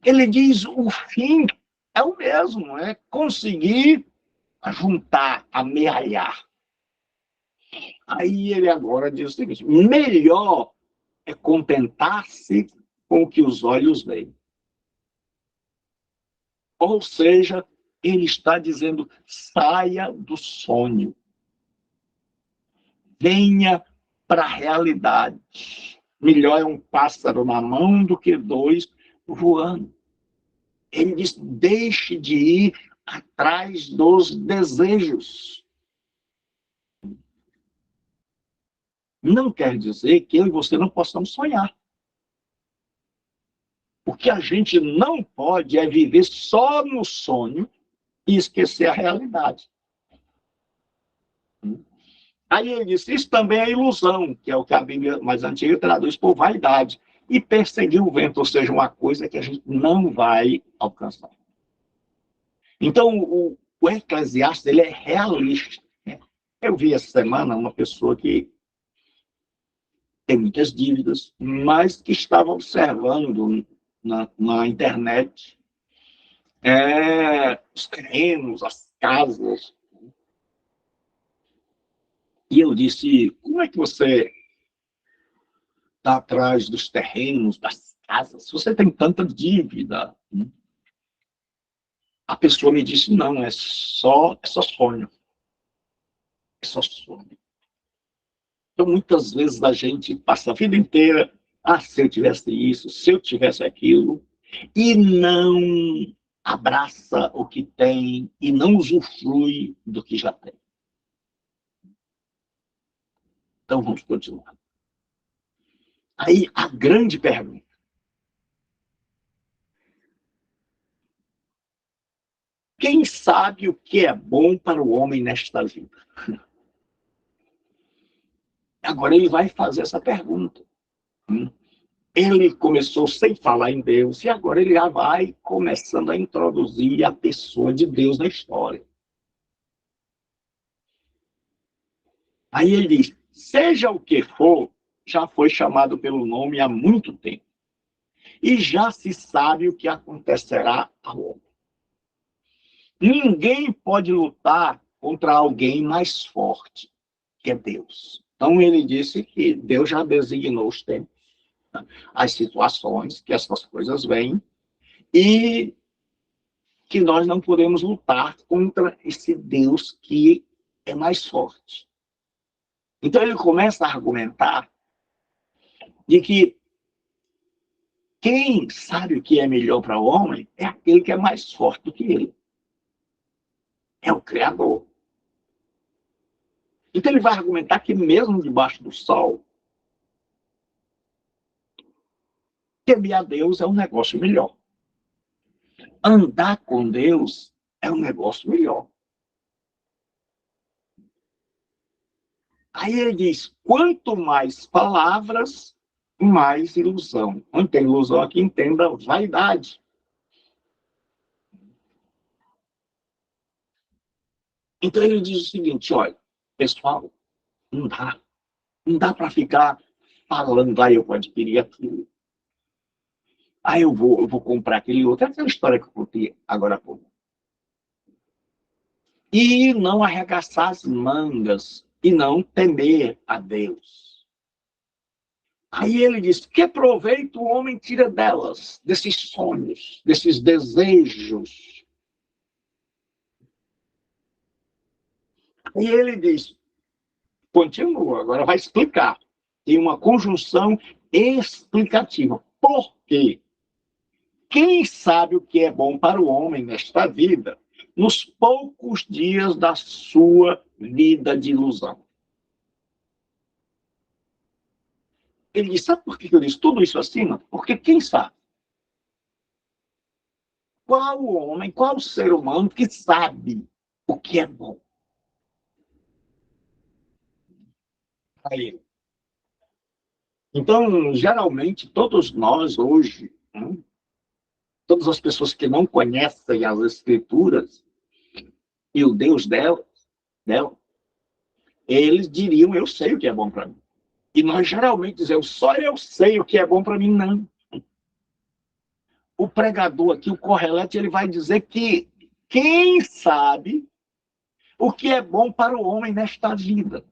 Ele diz, o fim é o mesmo, é conseguir juntar, amealhar. Aí ele agora diz o seguinte, melhor é contentar-se com o que os olhos veem. Ou seja, ele está dizendo, saia do sonho. Venha para a realidade. Melhor é um pássaro na mão do que dois voando. Ele diz, deixe de ir atrás dos desejos. Não quer dizer que eu e você não possamos sonhar. O que a gente não pode é viver só no sonho e esquecer a realidade. Aí ele disse, isso também é ilusão, que é o que a Bíblia mais antiga traduz por vaidade. E perseguir o vento, ou seja, uma coisa que a gente não vai alcançar. Então, o Eclesiastes, ele é realista. Né? Eu vi essa semana uma pessoa que tem muitas dívidas, mas que estava observando na internet os terrenos, as casas. E eu disse, como é que você está atrás dos terrenos, das casas, se você tem tanta dívida? A pessoa me disse, não, é só sonho. É só sonho. Então, muitas vezes a gente passa a vida inteira, se eu tivesse isso, se eu tivesse aquilo, e não abraça o que tem e não usufrui do que já tem. Então, vamos continuar. Aí, a grande pergunta. Quem sabe o que é bom para o homem nesta vida? Agora ele vai fazer essa pergunta. Ele começou sem falar em Deus, e agora ele já vai começando a introduzir a pessoa de Deus na história. Aí ele diz, seja o que for, já foi chamado pelo nome há muito tempo. E já se sabe o que acontecerá ao homem. Ninguém pode lutar contra alguém mais forte, que é Deus. Então, ele disse que Deus já designou os tempos, as situações que essas coisas vêm, e que nós não podemos lutar contra esse Deus que é mais forte. Então, ele começa a argumentar de que quem sabe o que é melhor para o homem é aquele que é mais forte do que ele. É o Criador. Então, ele vai argumentar que mesmo debaixo do sol, temer a Deus é um negócio melhor. Andar com Deus é um negócio melhor. Aí ele diz, quanto mais palavras, mais ilusão. Não tem ilusão aqui, entenda vaidade. Então ele diz o seguinte, olha, pessoal, não dá para ficar falando, eu vou adquirir aquilo. Eu vou comprar aquele outro. É aquela história que eu contei agora há pouco. E não arregaçar as mangas e não temer a Deus. Aí ele diz, que proveito o homem tira delas, desses sonhos, desses desejos. Aí ele diz, continua, agora vai explicar. Tem uma conjunção explicativa. Por quê? Quem sabe o que é bom para o homem nesta vida, nos poucos dias da sua vida de ilusão? Ele diz, sabe por que eu disse tudo isso acima? Porque quem sabe? Qual homem, qual ser humano que sabe o que é bom para ele? Então, geralmente, todos nós hoje, todas as pessoas que não conhecem as Escrituras e o Deus dela, eles diriam, eu sei o que é bom para mim. E nós geralmente dizemos, só eu sei o que é bom para mim, não. O pregador aqui, o Correlete, ele vai dizer que quem sabe o que é bom para o homem nesta vida,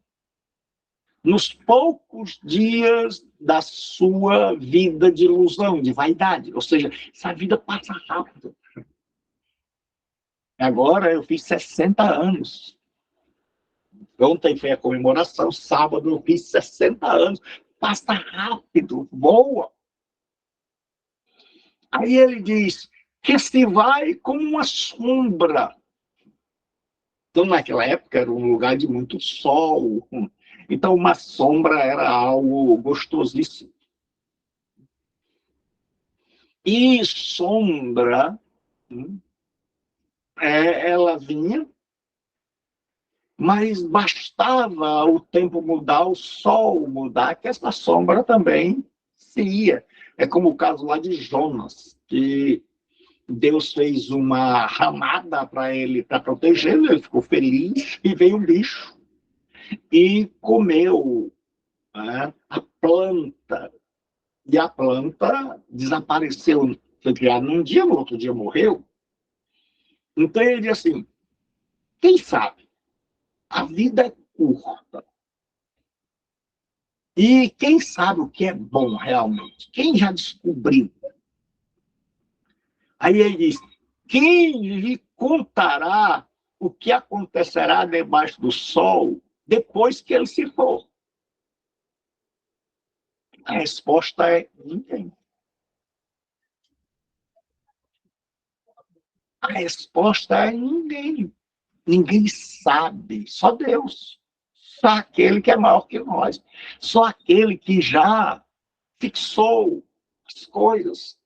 nos poucos dias da sua vida de ilusão, de vaidade. Ou seja, essa vida passa rápido. Agora eu fiz 60 anos. Ontem foi a comemoração, sábado eu fiz 60 anos. Passa rápido, voa. Aí ele diz que se vai como uma sombra. Então, naquela época, era um lugar de muito sol. Então, uma sombra era algo gostosíssimo. E sombra, ela vinha, mas bastava o tempo mudar, o sol mudar, que essa sombra também se ia. É como o caso lá de Jonas, que Deus fez uma ramada para ele, para protegê-lo, ele ficou feliz e veio um bicho e comeu, né, a planta. E a planta desapareceu, foi criada num dia, no outro dia morreu. Então ele diz assim, quem sabe? A vida é curta. E quem sabe o que é bom realmente? Quem já descobriu? Aí ele diz, quem lhe contará o que acontecerá debaixo do sol depois que ele se for? A resposta é ninguém. A resposta é ninguém. Ninguém sabe, só Deus. Só aquele que é maior que nós. Só aquele que já fixou as coisas.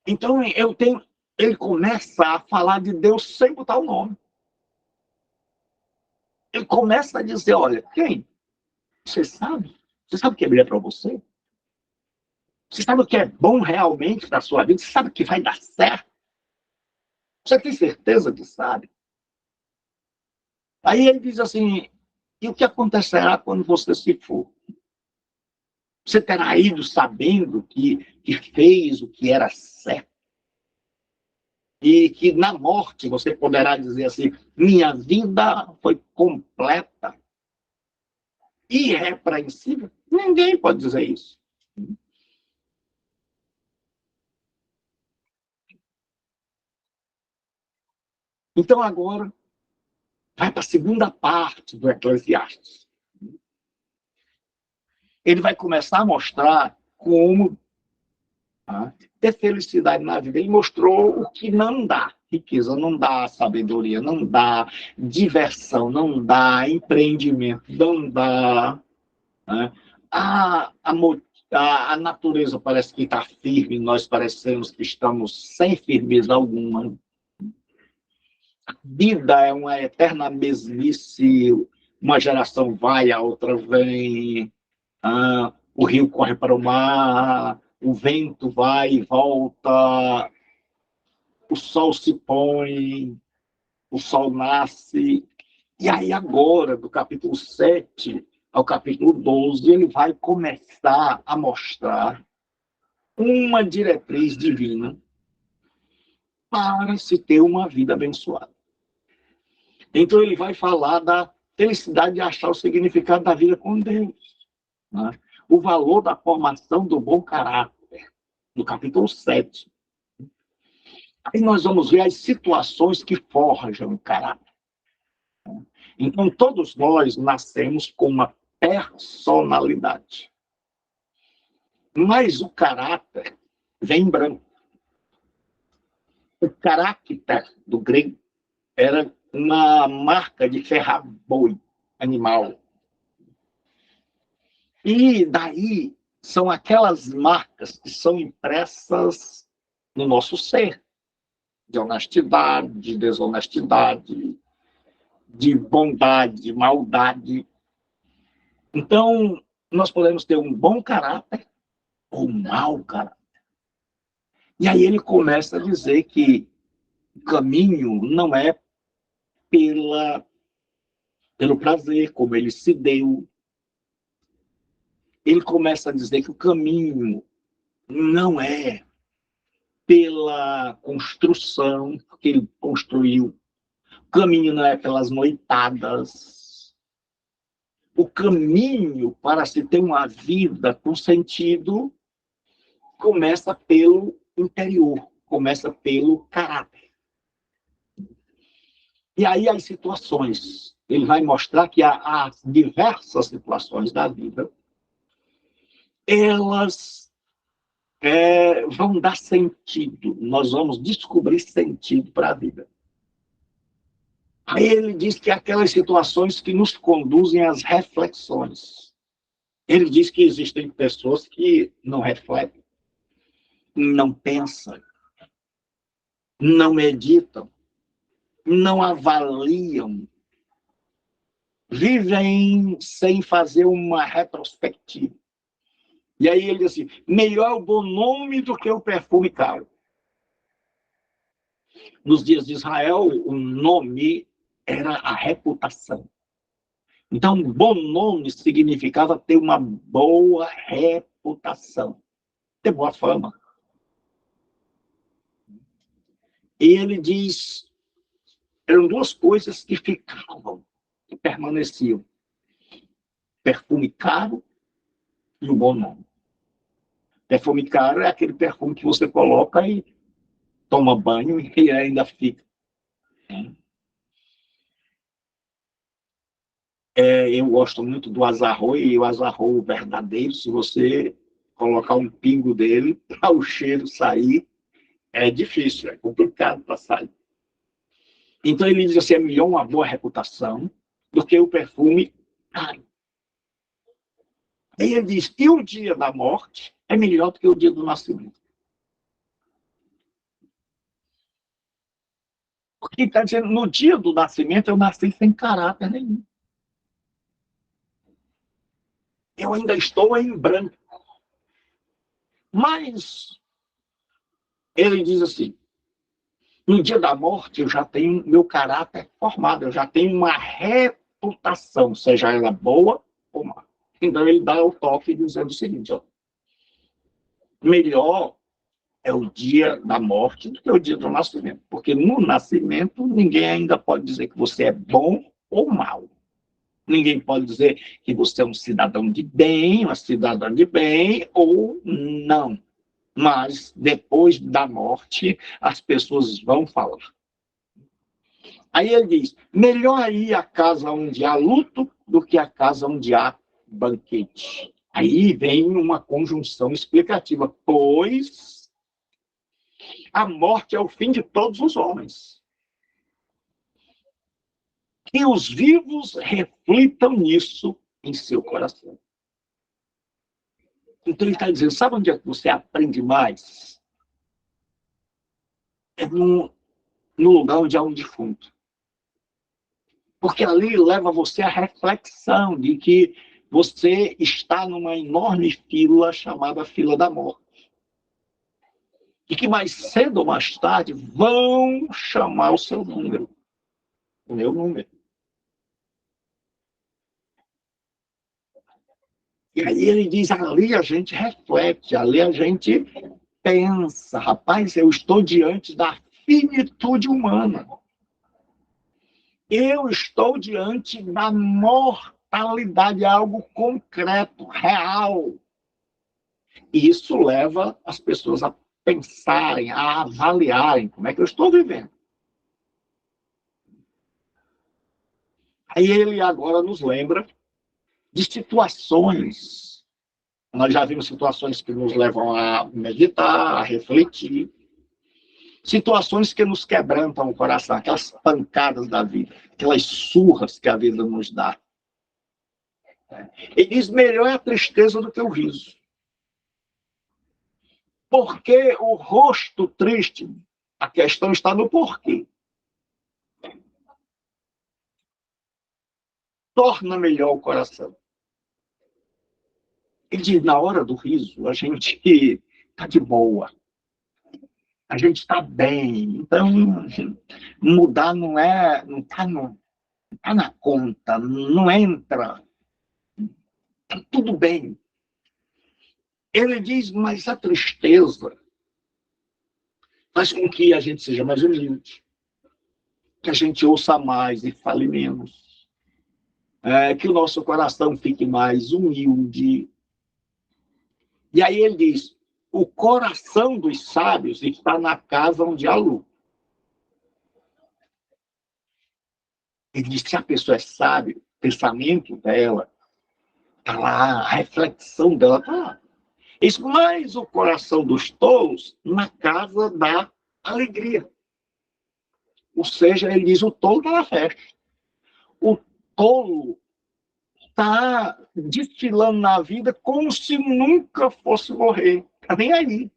Então, ele começa a falar de Deus sem botar o nome. Ele começa a dizer, olha, quem? Você sabe? Você sabe o que é melhor para você? Você sabe o que é bom realmente para a sua vida? Você sabe o que vai dar certo? Você tem certeza que sabe? Aí ele diz assim, e o que acontecerá quando você se for? Você terá ido sabendo que fez o que era certo? e que na morte você poderá dizer assim: minha vida foi completa, irrepreensível. Ninguém pode dizer isso. Então, agora, vai para a segunda parte do Eclesiastes. Ele vai começar a mostrar como ter felicidade na vida. Ele mostrou o que não dá. Riqueza não dá, sabedoria não dá, diversão não dá, empreendimento não dá. Né? A natureza parece que está firme, nós parecemos que estamos sem firmeza alguma. A vida é uma eterna mesmice, uma geração vai, a outra vem, o rio corre para o mar, o vento vai e volta, o sol se põe, o sol nasce. E aí agora, do capítulo 7 ao capítulo 12, ele vai começar a mostrar uma diretriz divina para se ter uma vida abençoada. Então ele vai falar da felicidade de achar o significado da vida com Deus, né? O valor da formação do bom caráter, no capítulo 7. Aí nós vamos ver as situações que forjam o caráter. Então, todos nós nascemos com uma personalidade. Mas o caráter vem em branco. O caráter do grego era uma marca de ferrar boi, animal. E daí são aquelas marcas que são impressas no nosso ser, de honestidade, de desonestidade, de bondade, de maldade. Então, nós podemos ter um bom caráter ou um mau caráter. E aí ele começa a dizer que o caminho não é pelo prazer, como ele se deu. Ele começa a dizer que o caminho não é pela construção que ele construiu. O caminho não é pelas noitadas. O caminho para se ter uma vida com sentido começa pelo interior, começa pelo caráter. E aí as situações, ele vai mostrar que há diversas situações da vida, elas vão dar sentido, nós vamos descobrir sentido para a vida. Aí ele diz que aquelas situações que nos conduzem às reflexões. Ele diz que existem pessoas que não refletem, não pensam, não meditam, não avaliam, vivem sem fazer uma retrospectiva. E aí ele diz assim: melhor o bom nome do que o perfume caro. Nos dias de Israel, o nome era a reputação. Então, um bom nome significava ter uma boa reputação, ter boa fama. E ele diz, eram duas coisas que ficavam, que permaneciam: perfume caro e o bom nome. Perfume caro é aquele perfume que você coloca e toma banho e ainda fica. Eu gosto muito do azarro, e o azarro verdadeiro, se você colocar um pingo dele para o cheiro sair, é difícil, é complicado para sair. Então ele diz assim: é melhor uma boa reputação do que o perfume caro. Aí ele diz: e o dia da morte é melhor do que o dia do nascimento. Porque está dizendo, no dia do nascimento eu nasci sem caráter nenhum. Eu ainda estou em branco. Mas ele diz assim: no dia da morte eu já tenho meu caráter formado, eu já tenho uma reputação, seja ela boa ou má. Então ele dá o toque dizendo o seguinte: ó, melhor é o dia da morte do que o dia do nascimento. Porque no nascimento, ninguém ainda pode dizer que você é bom ou mal. Ninguém pode dizer que você é um cidadão de bem, uma cidadã de bem, ou não. Mas, depois da morte, as pessoas vão falar. Aí ele diz, melhor ir à casa onde há luto do que à casa onde há banquete. Aí vem uma conjunção explicativa, pois a morte é o fim de todos os homens. Que os vivos reflitam nisso em seu coração. Então ele está dizendo, sabe onde é que você aprende mais? É no lugar onde há um defunto. Porque ali leva você à reflexão de que você está numa enorme fila chamada fila da morte. E que mais cedo ou mais tarde vão chamar o seu número. O meu número. E aí ele diz, ali a gente reflete, ali a gente pensa, rapaz, eu estou diante da finitude humana. Eu estou diante da mortalidade, algo concreto, real. E isso leva as pessoas a pensarem, a avaliarem como é que eu estou vivendo. Aí ele agora nos lembra de situações. Nós já vimos situações que nos levam a meditar, a refletir. Situações que nos quebrantam o coração, aquelas pancadas da vida, aquelas surras que a vida nos dá. Ele diz, melhor é a tristeza do que o riso. Porque o rosto triste, a questão está no porquê. Torna melhor o coração. Ele diz, na hora do riso, a gente está de boa. A gente está bem. Então, mudar não está na conta, não entra. Está tudo bem. Ele diz, mas a tristeza faz com que a gente seja mais humilde, que a gente ouça mais e fale menos, que o nosso coração fique mais humilde. E aí ele diz, o coração dos sábios está na casa onde há luz. Ele diz, se a pessoa é sábia, o pensamento dela está lá, a reflexão dela está lá. Isso, mais o coração dos tolos na casa da alegria. Ou seja, ele diz, o tolo está na festa. O tolo está desfilando na vida como se nunca fosse morrer. Está nem aí.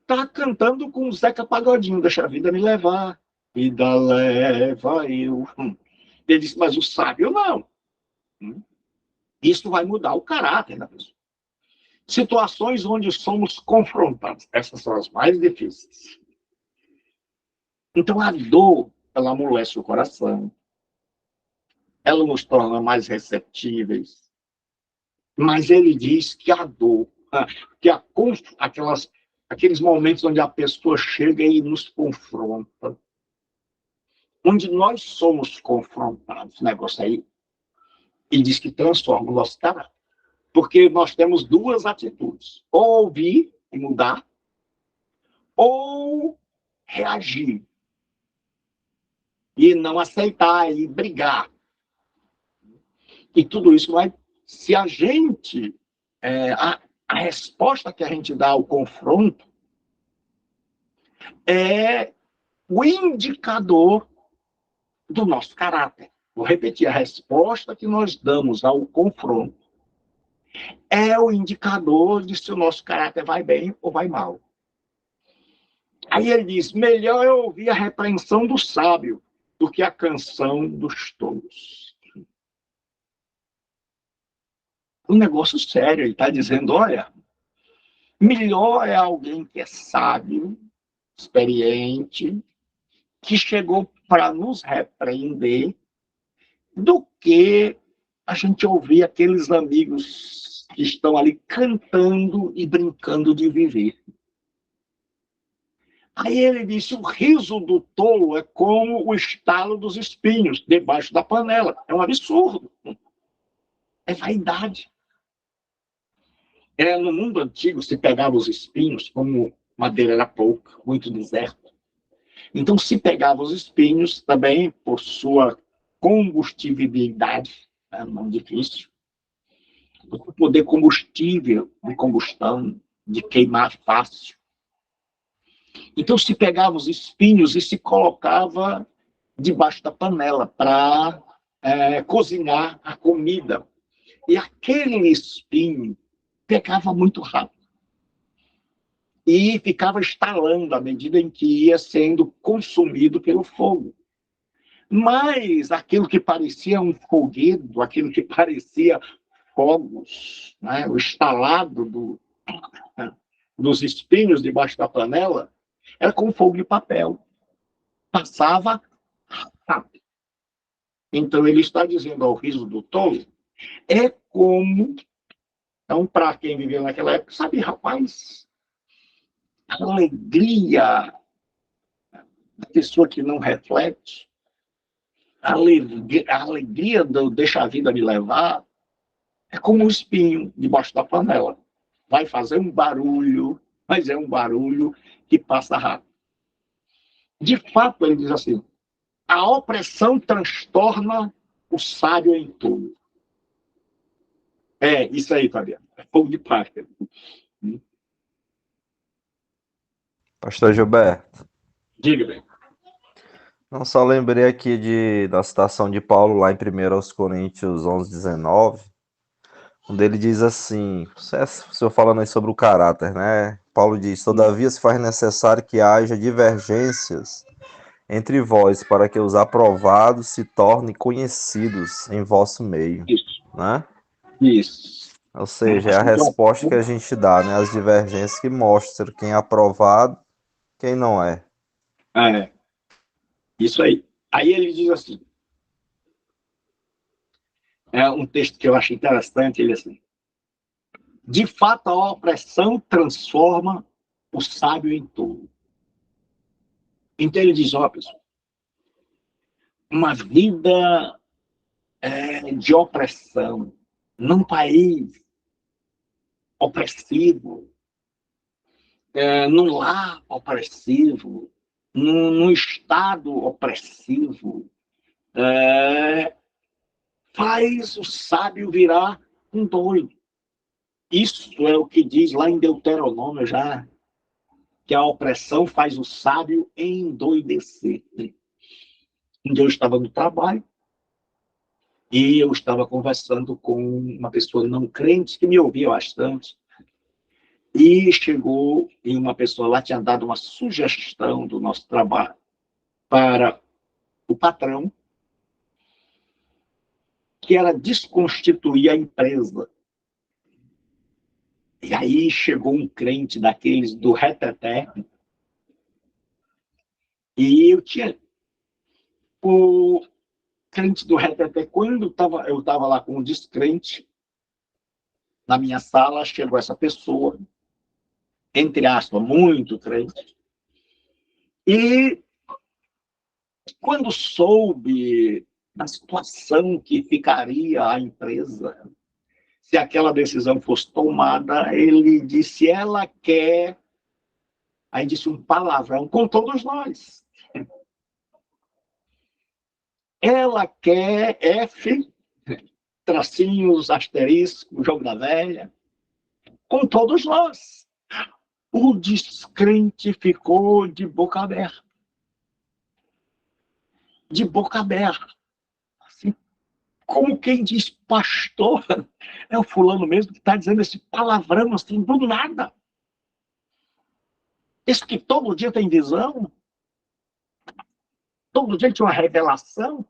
Está cantando com o Zeca Pagodinho, deixa a vida me levar. Vida leva eu. Ele disse, mas o sábio não. Isso vai mudar o caráter da pessoa. Situações onde somos confrontados. Essas são as mais difíceis. Então, a dor, ela amolece o coração. Ela nos torna mais receptíveis. Mas ele diz que a dor, que aqueles momentos onde a pessoa chega e nos confronta, onde nós somos confrontados, o negócio aí, ele diz que transforma o nosso caráter. Porque nós temos duas atitudes, ou ouvir e mudar, ou reagir e não aceitar e brigar. E tudo isso vai, se a gente, a resposta que a gente dá ao confronto é o indicador do nosso caráter. Vou repetir, a resposta que nós damos ao confronto é o indicador de se o nosso caráter vai bem ou vai mal. Aí ele diz, melhor é ouvir a repreensão do sábio do que a canção dos tolos. Um negócio sério, ele está dizendo, olha, melhor é alguém que é sábio, experiente, que chegou para nos repreender, do que a gente ouvir aqueles amigos que estão ali cantando e brincando de viver. Aí ele disse, o riso do tolo é como o estalo dos espinhos debaixo da panela. É um absurdo. É vaidade. No mundo antigo, se pegava os espinhos, como madeira era pouca, muito deserto. Então, se pegava os espinhos, também por sua combustibilidade, não difícil, o poder combustível, de combustão, de queimar fácil. Então, se pegava os espinhos e se colocava debaixo da panela para cozinhar a comida. E aquele espinho pegava muito rápido e ficava estalando à medida em que ia sendo consumido pelo fogo. Mas aquilo que parecia um foguedo, aquilo que parecia fogos, né, o estalado dos espinhos debaixo da panela, era com fogo de papel. Passava rápido. Então, ele está dizendo ao riso do tolo, é como, então, para quem viveu naquela época, sabe, rapaz, a alegria da pessoa que não reflete, a alegria do deixa a vida me levar, é como um espinho debaixo da panela. Vai fazer um barulho, mas é um barulho que passa rápido. De fato, ele diz assim, a opressão transtorna o sábio em tudo. Isso aí, Fabiano. É fogo de palha. Pastor Gilberto. Diga, bem. Não só lembrei aqui da citação de Paulo lá em 1 Coríntios 11:19, onde ele diz assim, o senhor falando aí sobre o caráter, né? Paulo diz, todavia se faz necessário que haja divergências entre vós, para que os aprovados se tornem conhecidos em vosso meio. Isso. Né? Isso. Ou seja, é a resposta que a gente dá, né? As divergências que mostram quem é aprovado, quem não é. Isso aí. Aí ele diz assim, é um texto que eu acho interessante, ele assim, de fato a opressão transforma o sábio em tolo. Então ele diz, pessoal, uma vida de opressão, num país opressivo, num lar opressivo, num estado opressivo, faz o sábio virar um doido. Isso é o que diz lá em Deuteronômio já, que a opressão faz o sábio endoidecer. Um dia eu estava no trabalho e eu estava conversando com uma pessoa não crente que me ouvia bastante. E chegou e uma pessoa lá tinha dado uma sugestão do nosso trabalho para o patrão, que era desconstituir a empresa. E aí chegou um crente daqueles do reteté, e eu tinha o crente do reteté, quando eu estava lá com o descrente, na minha sala, chegou essa pessoa, entre aspas, muito crente, e quando soube da situação que ficaria a empresa, se aquela decisão fosse tomada, ele disse, ela quer, aí disse um palavrão com todos nós. Ela quer F, tracinhos, asterisco, jogo da velha, com todos nós. O descrente ficou de boca aberta. De boca aberta. Assim, como quem diz, pastor, é o fulano mesmo que está dizendo esse palavrão assim, do nada. Esse que todo dia tem visão, todo dia tinha uma revelação.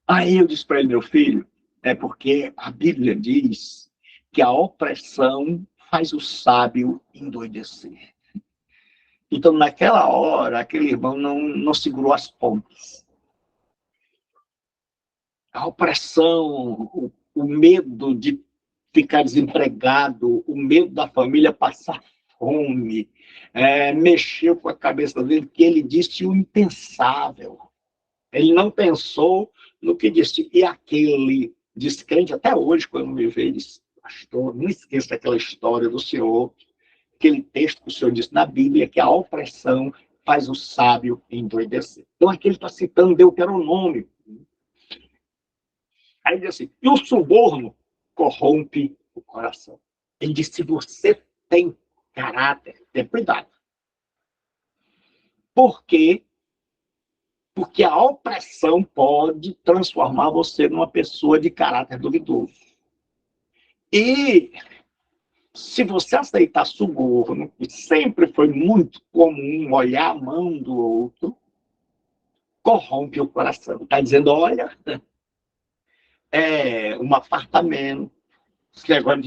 Aí eu disse para ele, meu filho, é porque a Bíblia diz que a opressão faz o sábio endoidecer. Então, naquela hora, aquele irmão não segurou as pontas. A opressão, o medo de ficar desempregado, o medo da família passar fome, mexeu com a cabeça dele, que ele disse o impensável. Ele não pensou no que disse. E aquele descrente, até hoje, quando me vê, ele diz, pastor, não esqueça aquela história do senhor, aquele texto que o senhor disse na Bíblia, que a opressão faz o sábio endoidecer. Então, aqui ele está citando Deuteronômio. Aí ele diz assim, e o suborno corrompe o coração. Ele diz, se você tem caráter, tem cuidado. Por quê? Porque a opressão pode transformar você numa pessoa de caráter duvidoso. E se você aceitar suborno, que sempre foi muito comum olhar a mão do outro, corrompe o coração. Está dizendo, olha, um apartamento, esse negócio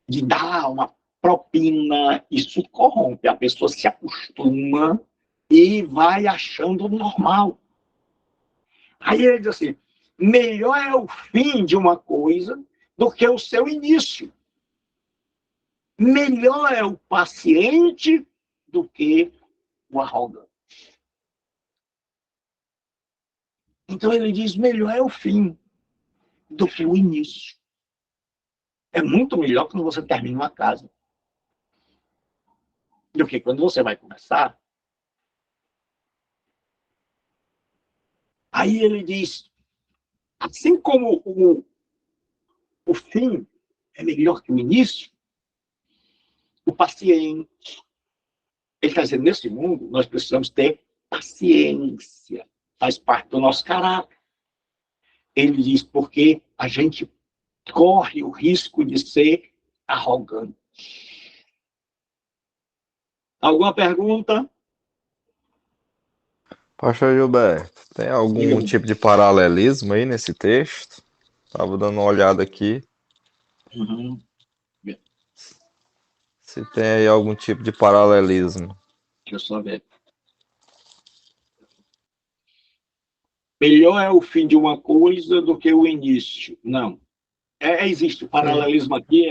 de dar uma propina, isso corrompe. A pessoa se acostuma e vai achando normal. Aí ele diz assim, melhor é o fim de uma coisa do que o seu início. Melhor é o paciente do que o arrogante. Então ele diz, melhor é o fim do que o início. É muito melhor quando você termina uma casa do que quando você vai começar. Aí ele diz, assim como o fim é melhor que o início, o paciente, ele está dizendo, nesse mundo, nós precisamos ter paciência. Faz parte do nosso caráter. Ele diz, porque a gente corre o risco de ser arrogante. Alguma pergunta? Pastor Gilberto, tem algum tipo de paralelismo aí nesse texto? Estava dando uma olhada aqui. Uhum. Se tem aí algum tipo de paralelismo. Deixa eu só ver. Melhor é o fim de uma coisa do que o início. Não. Existe o paralelismo aqui,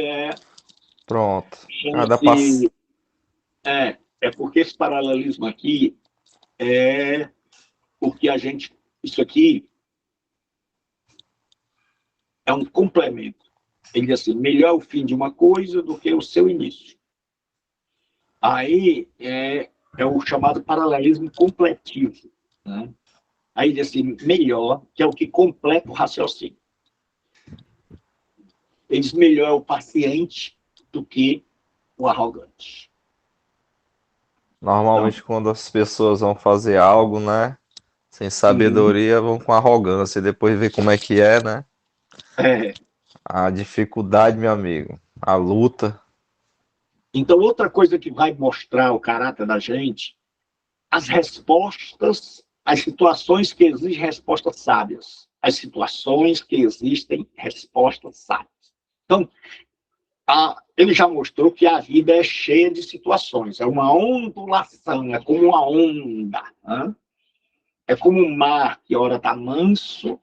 Pronto. chama-se... É porque esse paralelismo aqui é o que a gente... Isso aqui é um complemento. Ele diz assim, melhor o fim de uma coisa do que o seu início. Aí é o chamado paralelismo completivo. Né? Aí diz assim, melhor, que é o que completa o raciocínio. Ele diz, melhor é o paciente do que o arrogante. Normalmente, quando as pessoas vão fazer algo, né? Sem sabedoria, vão com arrogância. E depois vê como é que é, né? A dificuldade, meu amigo. A luta. Então, outra coisa que vai mostrar o caráter da gente, as respostas, as situações que exigem respostas sábias. As situações que existem respostas sábias. Então, ele já mostrou que a vida é cheia de situações. É uma ondulação, é como uma onda. Né? É como um mar que ora está manso.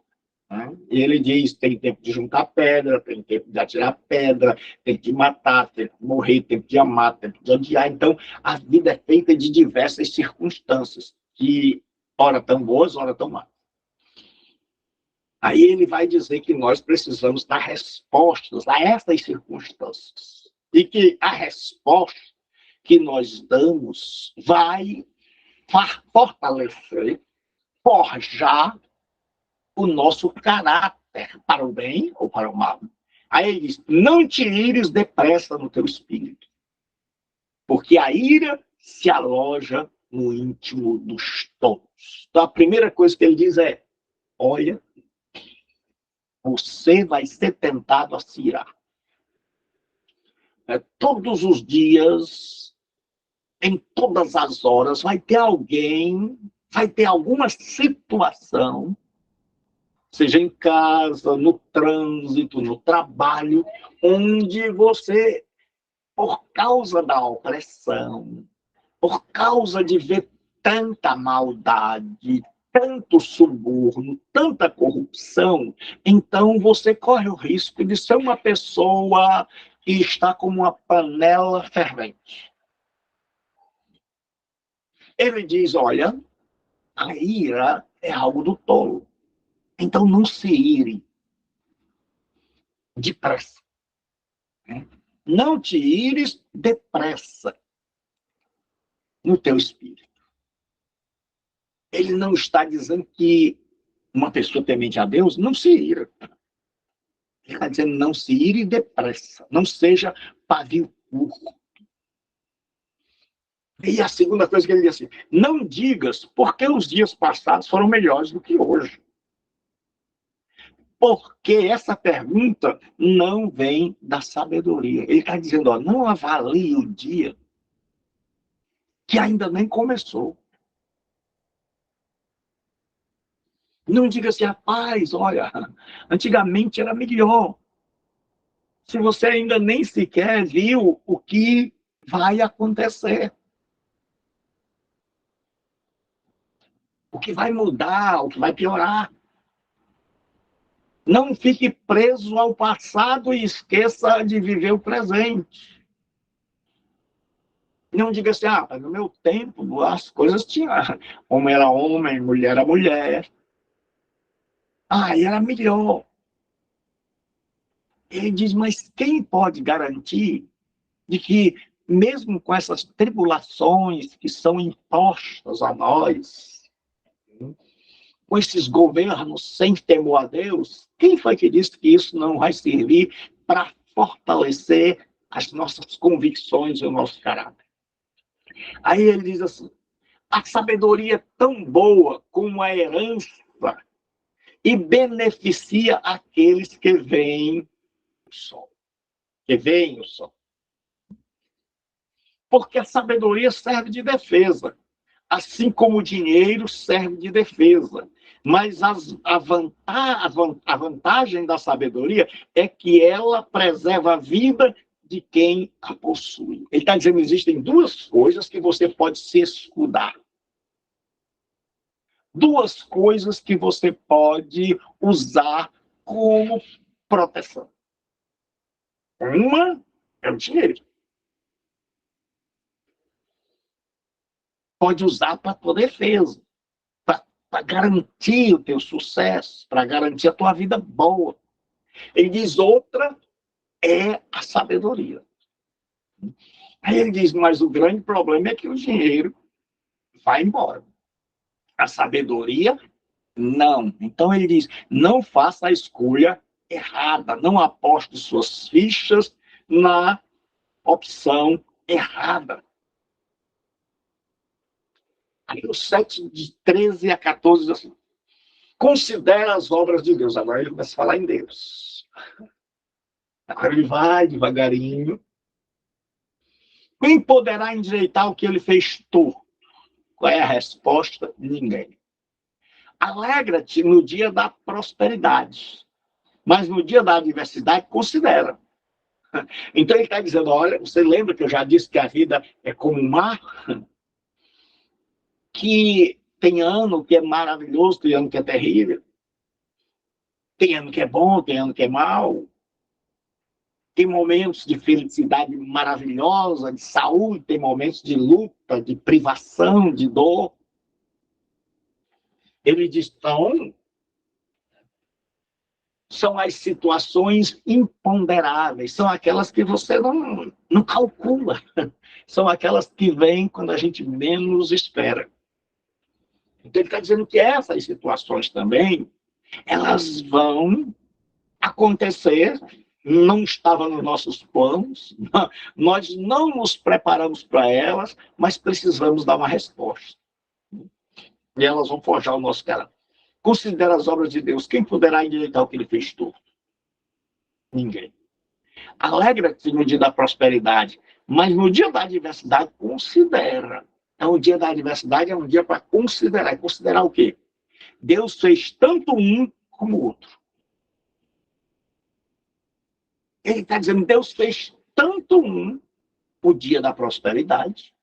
Né? E ele diz, tem tempo de juntar pedra, tem tempo de atirar pedra, tem que matar, tem que morrer, tem que amar, tem que odiar. Então, a vida é feita de diversas circunstâncias, que ora tão boas, ora tão más. Aí ele vai dizer que nós precisamos dar respostas a essas circunstâncias. E que a resposta que nós damos vai fortalecer, forjar o nosso caráter, para o bem ou para o mal. Aí ele diz, não te ires depressa no teu espírito, porque a ira se aloja no íntimo dos tolos. Então a primeira coisa que ele diz é, olha, você vai ser tentado a se irar. Todos os dias, em todas as horas, vai ter alguém, vai ter alguma situação, seja em casa, no trânsito, no trabalho, onde você, por causa da opressão, por causa de ver tanta maldade, tanto suborno, tanta corrupção, então você corre o risco de ser uma pessoa e está como uma panela fervente. Ele diz, olha, a ira é algo do tolo. Então não se ire depressa. Né? Não te ires depressa no teu espírito. Ele não está dizendo que uma pessoa temente a Deus não se ira. Ele está dizendo não se ire depressa. Não seja pavio curto. E a segunda coisa que ele diz assim, não digas porque os dias passados foram melhores do que hoje. Porque essa pergunta não vem da sabedoria. Ele está dizendo, ó, não avalie o dia que ainda nem começou. Não diga assim, rapaz, olha, antigamente era melhor. Se você ainda nem sequer viu o que vai acontecer. O que vai mudar, o que vai piorar. Não fique preso ao passado e esqueça de viver o presente. Não diga assim, no meu tempo as coisas tinham. Homem era homem, mulher era mulher. E era melhor. Ele diz, mas quem pode garantir de que, mesmo com essas tribulações que são impostas a nós, com esses governos sem temor a Deus, quem foi que disse que isso não vai servir para fortalecer as nossas convicções e o nosso caráter? Aí ele diz assim, a sabedoria é tão boa como a herança e beneficia aqueles que veem o sol. Porque a sabedoria serve de defesa, assim como o dinheiro serve de defesa. Mas a vantagem da sabedoria é que ela preserva a vida de quem a possui. Ele está dizendo que existem duas coisas que você pode se escudar. Duas coisas que você pode usar como proteção. Uma é o dinheiro. Pode usar para a tua defesa, para garantir o teu sucesso, para garantir a tua vida boa. Ele diz outra é a sabedoria. Aí ele diz, mas o grande problema é que o dinheiro vai embora. A sabedoria, não. Então ele diz, não faça a escolha errada, não aposte suas fichas na opção errada. Aí o 7, de 13 a 14, diz assim, considera as obras de Deus. Agora ele começa a falar em Deus. Agora ele vai devagarinho. Quem poderá endireitar o que ele fez torto? Qual é a resposta? Ninguém. Alegra-te no dia da prosperidade, mas no dia da adversidade, considera. Então ele está dizendo, olha, você lembra que eu já disse que a vida é como um mar? Que tem ano que é maravilhoso, tem ano que é terrível. Tem ano que é bom, tem ano que é mau. Tem momentos de felicidade maravilhosa, de saúde, tem momentos de luta, de privação, de dor. Ele diz, então, são as situações imponderáveis, são aquelas que você não calcula, são aquelas que vêm quando a gente menos espera. Então ele está dizendo que essas situações também, elas vão acontecer, não estava nos nossos planos, nós não nos preparamos para elas, mas precisamos dar uma resposta. E elas vão forjar o nosso caráter. Considera as obras de Deus. Quem poderá endireitar o que ele fez tudo? Ninguém. Alegra-te no dia da prosperidade, mas no dia da adversidade, considera. Então, o dia da adversidade é um dia para considerar. Considerar o quê? Deus fez tanto um como o outro. Ele está dizendo, Deus fez tanto o dia da prosperidade,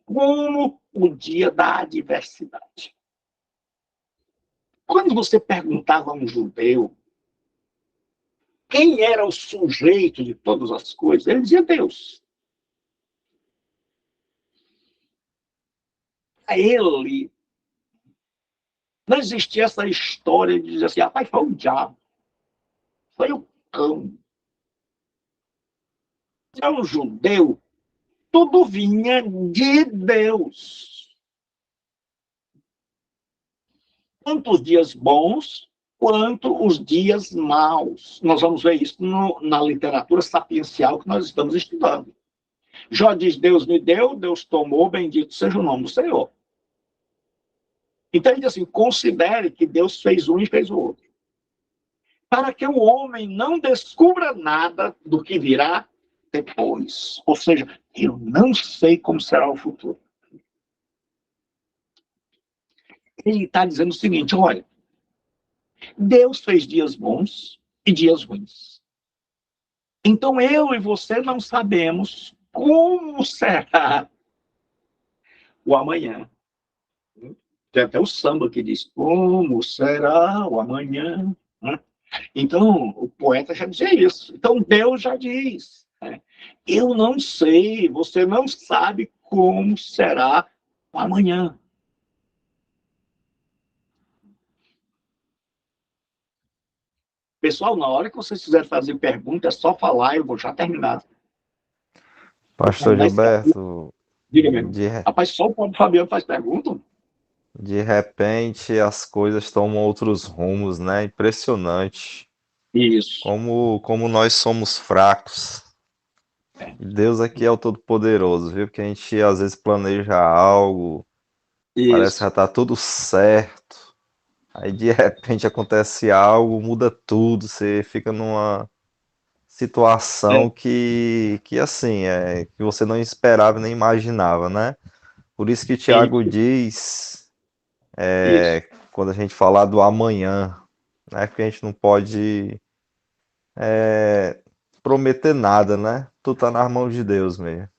como o dia da adversidade. Quando você perguntava a um judeu quem era o sujeito de todas as coisas? Ele dizia Deus. A ele não existia essa história de dizer assim, rapaz, foi o diabo, foi o cão, é um judeu. Tudo vinha de Deus. Tanto os dias bons, quanto os dias maus. Nós vamos ver isso na literatura sapiencial que nós estamos estudando. Jó diz, Deus me deu, Deus tomou, bendito seja o nome do Senhor. Então ele diz assim, considere que Deus fez um e fez o outro. Para que o homem não descubra nada do que virá depois. Ou seja, eu não sei como será o futuro. Ele está dizendo o seguinte, olha, Deus fez dias bons e dias ruins. Então eu e você não sabemos como será o amanhã. Tem até o samba que diz, como será o amanhã? Então, o poeta já dizia isso. Então, Deus já diz. Eu não sei, você não sabe como será o amanhã. Pessoal, na hora que vocês quiserem fazer pergunta, é só falar, eu vou já terminar. Pastor Gilberto, Diga mesmo. de, Rapaz, só o pobre Fabiano faz pergunta? de repente as coisas tomam outros rumos, né? Impressionante. Isso. Como nós somos fracos. E Deus aqui é o Todo-Poderoso, viu? Que a gente às vezes planeja algo, parece que já Isso. tá tudo certo. Aí de repente acontece algo, muda tudo, você fica numa situação É, que assim, que você não esperava nem imaginava, né? Por isso que Tiago isso. diz, Isso. quando a gente falar do amanhã, né? Porque a gente não pode prometer nada, né? Tudo tá nas mãos de Deus mesmo.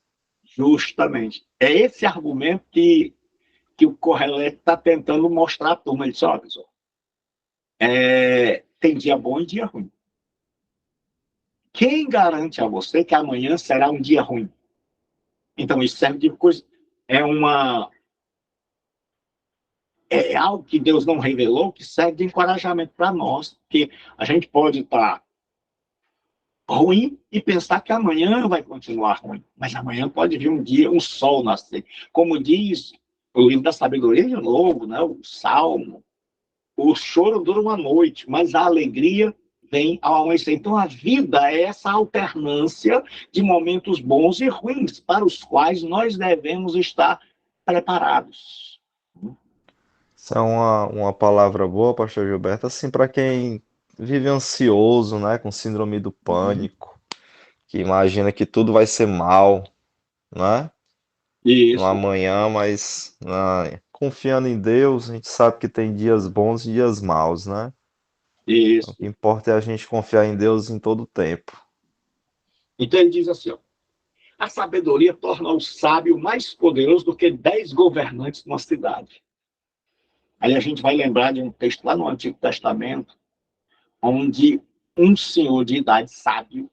Justamente. É esse argumento que o Correlete está tentando mostrar à turma. Ele disse, ó, pessoal, tem dia bom e dia ruim. Quem garante a você que amanhã será um dia ruim? Então, isso serve de coisa. É uma. É algo que Deus não revelou, que serve de encorajamento para nós, porque a gente pode estar ruim e pensar que amanhã vai continuar ruim, mas amanhã pode vir um dia, um sol nascer. Como diz o livro da sabedoria de novo, né? O Salmo, o choro dura uma noite, mas a alegria vem ao amanhecer. Então a vida é essa alternância de momentos bons e ruins, para os quais nós devemos estar preparados. Isso é uma palavra boa, Pastor Gilberto, assim, para quem vive ansioso, né? Com síndrome do pânico, que imagina que tudo vai ser mal, né? No Isso, amanhã, mas confiando em Deus, a gente sabe que tem dias bons e dias maus, né? O que isso. importa é a gente confiar em Deus em todo o tempo. Então ele diz assim, ó, a sabedoria torna o sábio mais poderoso do que 10 governantes numa cidade. Aí a gente vai lembrar de um texto lá no Antigo Testamento, onde um senhor de idade sábio,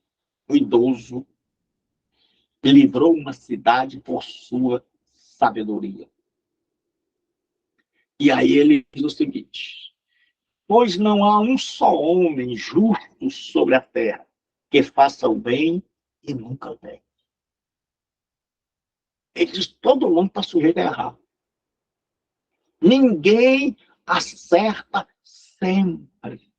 um idoso, livrou uma cidade por sua sabedoria. E aí ele diz o seguinte, pois não há um só homem justo sobre a terra que faça o bem e nunca peque. Ele diz, todo mundo está sujeito a errar. Ninguém acerta sempre.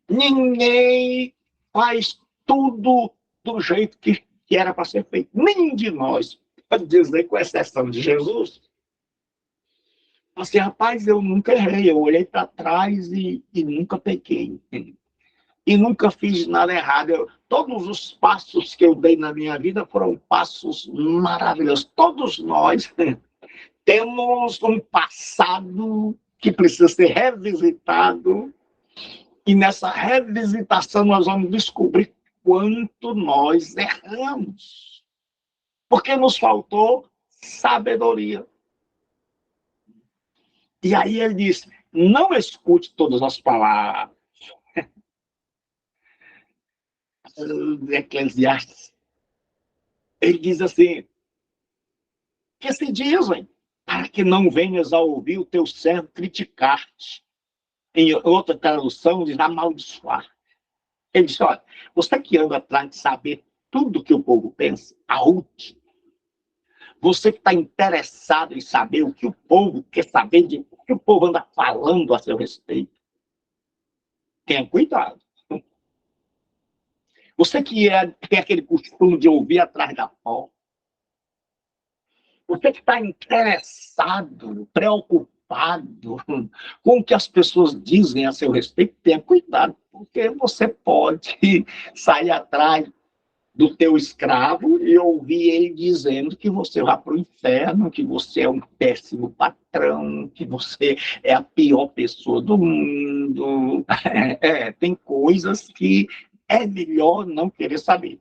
Ninguém faz tudo do jeito que era para ser feito. Nem de nós. Pode dizer, com exceção de Jesus. Assim, rapaz, eu nunca errei. Eu olhei para trás e nunca pequei. E nunca fiz nada errado. Todos os passos que eu dei na minha vida foram passos maravilhosos. Todos nós temos um passado que precisa ser revisitado. E nessa revisitação nós vamos descobrir quanto nós erramos. Porque nos faltou sabedoria. E aí ele diz, não escute todas as palavras. Eclesiastes. Ele diz assim, que se dizem, para que não venhas a ouvir o teu servo criticar-te. Em outra tradução, diz amaldiçoar. Ele diz, olha, você que anda atrás de saber tudo que o povo pensa, a última. Você que está interessado em saber o que o povo quer saber, de o que o povo anda falando a seu respeito. Tenha cuidado. Você que tem aquele costume de ouvir atrás da porta. Você que está interessado, preocupado com o que as pessoas dizem a seu respeito, tenha cuidado, porque você pode sair atrás do teu escravo e ouvir ele dizendo que você vai para o inferno, que você é um péssimo patrão, que você é a pior pessoa do mundo. Tem coisas que é melhor não querer saber.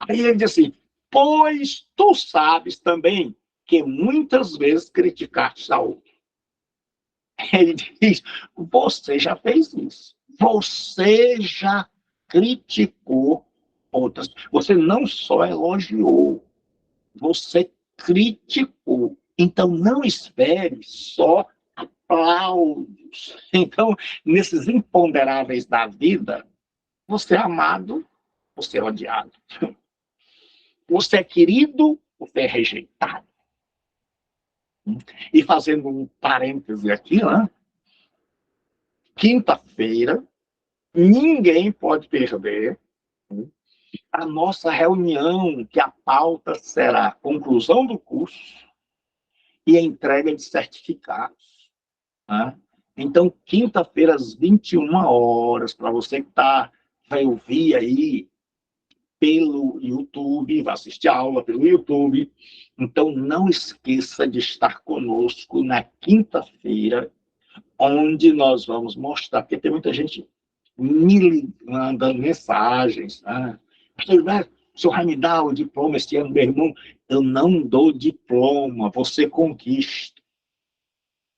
Aí ele diz assim, pois tu sabes também que muitas vezes criticaste a outro. Ele diz, você já fez isso. Você já criticou outras. Você não só elogiou, você criticou. Então, não espere só aplausos. Então, nesses imponderáveis da vida, você é amado, você é odiado. Você é querido, você é rejeitado. E fazendo um parêntese aqui, né? Quinta-feira, ninguém pode perder a nossa reunião, que a pauta será a conclusão do curso e a entrega de certificados. Né? Então, quinta-feira, às 21 horas, para você que vai ouvir aí pelo YouTube, vai assistir a aula pelo YouTube. Então, não esqueça de estar conosco na quinta-feira, onde nós vamos mostrar, porque tem muita gente me mandando mensagens. Né? O senhor vai me dar o diploma este ano, meu irmão? Eu não dou diploma, você conquista.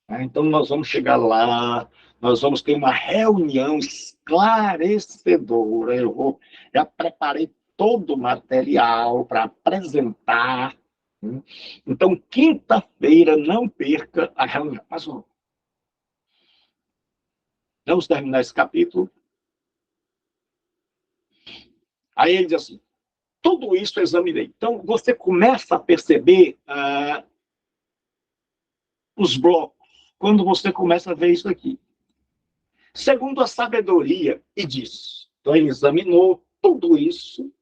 Então, nós vamos chegar lá, nós vamos ter uma reunião esclarecedora. Já preparei todo o material para apresentar. Então, quinta-feira, não perca a reunião. Mas vamos terminar esse capítulo. Aí ele diz assim, tudo isso eu examinei. Então, você começa a perceber os blocos, quando você começa a ver isso aqui. Segundo a sabedoria, e diz. Então, ele examinou tudo isso.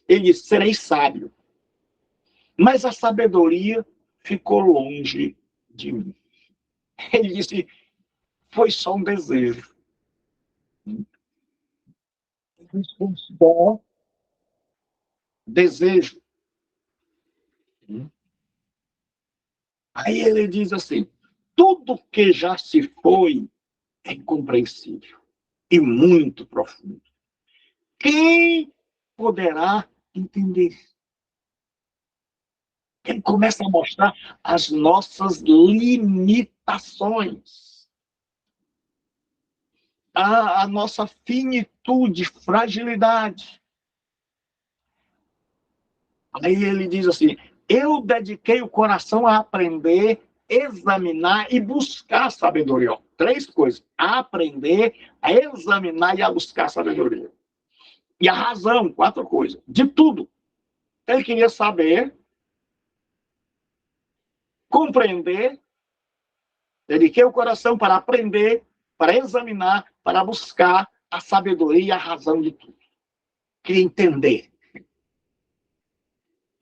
Ele disse, serei sábio. Mas a sabedoria ficou longe de mim. Ele disse, foi só um desejo. Foi só desejo. Aí ele diz assim, tudo que já se foi é incompreensível e muito profundo. Quem poderá entender? Ele começa a mostrar as nossas limitações, a nossa finitude, fragilidade. Aí ele diz assim, eu dediquei o coração a aprender, examinar e buscar sabedoria. 3 coisas, a aprender, a examinar e a buscar sabedoria. E a razão, 4 coisas, de tudo. Ele queria saber, compreender, dediquei o coração para aprender, para examinar, para buscar a sabedoria e a razão de tudo. Queria entender.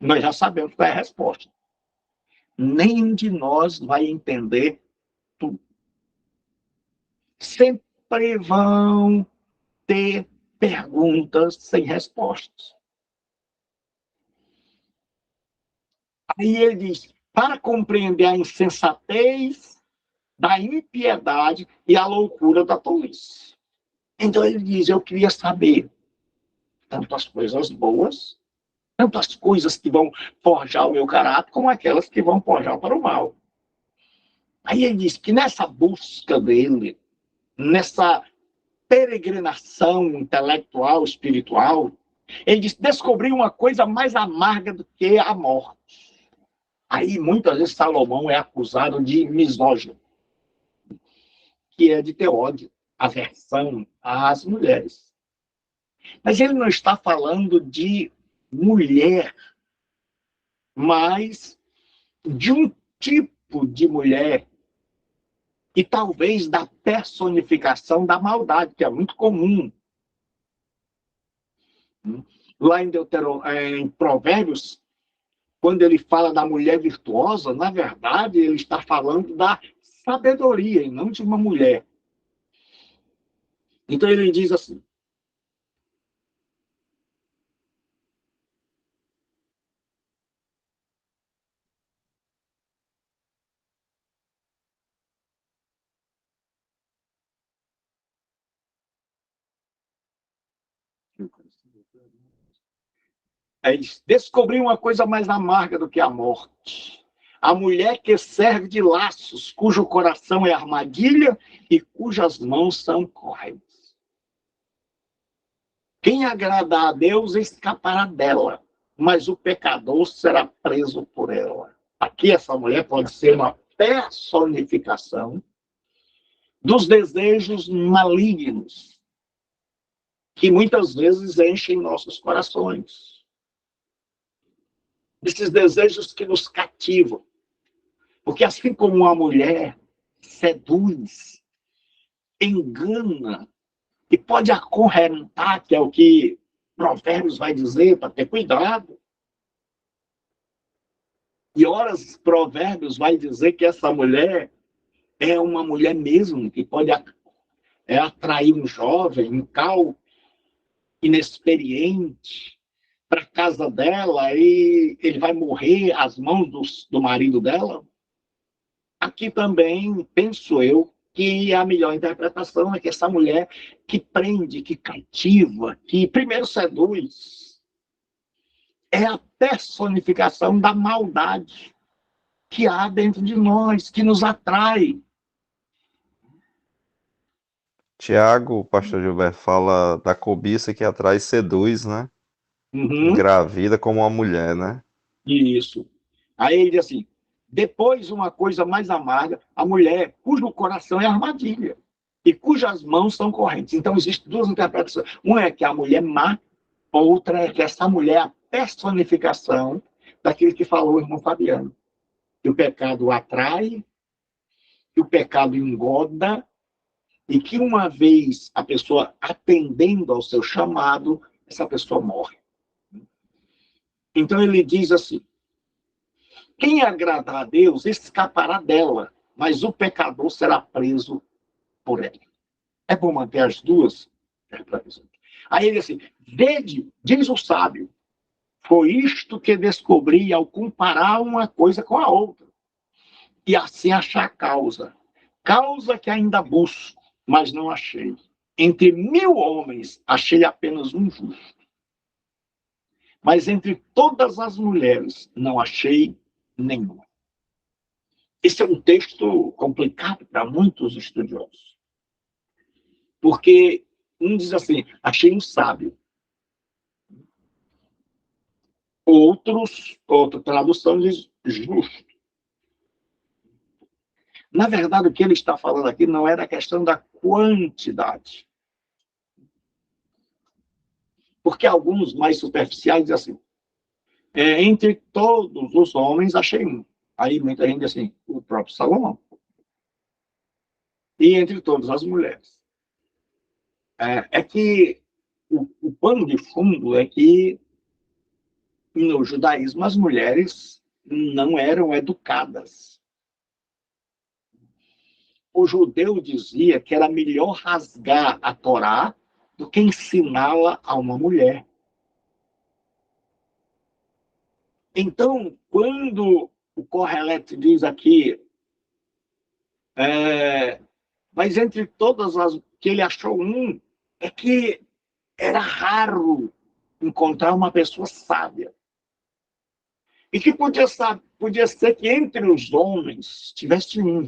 Nós já sabemos qual é a resposta. Nenhum de nós vai entender tudo. Sempre vão ter perguntas sem respostas. Aí ele diz, para compreender a insensatez da impiedade e a loucura da tolice. Então ele diz, eu queria saber tanto as coisas boas, tanto as coisas que vão forjar o meu caráter, como aquelas que vão forjar para o mal. Aí ele diz que nessa busca dele, nessa peregrinação intelectual, espiritual, ele diz, descobri uma coisa mais amarga do que a morte. Aí, muitas vezes, Salomão é acusado de misógino, que é de ter ódio, aversão às mulheres. Mas ele não está falando de mulher, mas de um tipo de mulher e talvez da personificação da maldade, que é muito comum. Lá em Provérbios, quando ele fala da mulher virtuosa, na verdade, ele está falando da sabedoria e não de uma mulher. Então ele diz assim, descobri uma coisa mais amarga do que a morte. A mulher que serve de laços, cujo coração é armadilha e cujas mãos são correntes. Quem agradar a Deus escapará dela, mas o pecador será preso por ela. Aqui essa mulher pode ser uma personificação dos desejos malignos que muitas vezes enchem nossos corações. Esses desejos que nos cativam. Porque assim como uma mulher seduz, engana e pode acorrentar, que é o que Provérbios vai dizer, para ter cuidado. E horas Provérbios vai dizer que essa mulher é uma mulher mesmo, que pode atrair um jovem, um cal inexperiente, para a casa dela e ele vai morrer às mãos do marido dela. Aqui também, penso eu, que a melhor interpretação é que essa mulher que prende, que cativa, que primeiro seduz, é a personificação da maldade que há dentro de nós, que nos atrai. Tiago, o pastor Gilberto, fala da cobiça que atrai e seduz, né? Uhum. Engravida como uma mulher, né? Isso. Aí ele diz assim, depois uma coisa mais amarga, a mulher cujo coração é armadilha e cujas mãos são correntes. Então, existem duas interpretações. Uma é que a mulher má, outra é que essa mulher é a personificação daquilo que falou o irmão Fabiano. Que o pecado atrai, que o pecado engoda e que uma vez a pessoa atendendo ao seu chamado, essa pessoa morre. Então ele diz assim, quem agradar a Deus escapará dela, mas o pecador será preso por ela. É bom manter as duas interpretações. Aí ele diz assim, vede, diz o sábio, foi isto que descobri ao comparar uma coisa com a outra. E assim achar causa. Causa que ainda busco, mas não achei. Entre 1000 homens, achei apenas um justo. Mas entre todas as mulheres, não achei nenhuma. Esse é um texto complicado para muitos estudiosos. Porque um diz assim, achei um sábio. Outra tradução diz justo. Na verdade, o que ele está falando aqui não é da questão da quantidade. Porque alguns mais superficiais dizem assim, entre todos os homens, achei um. Aí muita gente diz assim, o próprio Salomão. E entre todas as mulheres. É que o pano de fundo é que no judaísmo as mulheres não eram educadas. O judeu dizia que era melhor rasgar a Torá do que ensiná-la a uma mulher. Então, quando o Correlete diz aqui, mas entre todas as que ele achou um, é que era raro encontrar uma pessoa sábia. E que podia ser que entre os homens tivesse um.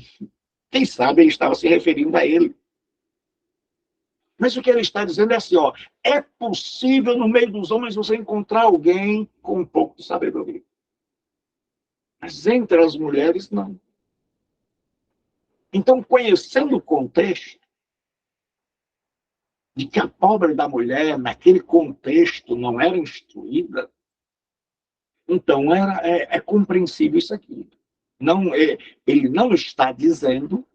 Quem sabe ele estava se referindo a ele. Mas o que ele está dizendo é assim, ó, é possível no meio dos homens você encontrar alguém com um pouco de sabedoria. Mas entre as mulheres, não. Então, conhecendo o contexto de que a pobre da mulher, naquele contexto, não era instruída, então é compreensível isso aqui. Não, ele não está dizendo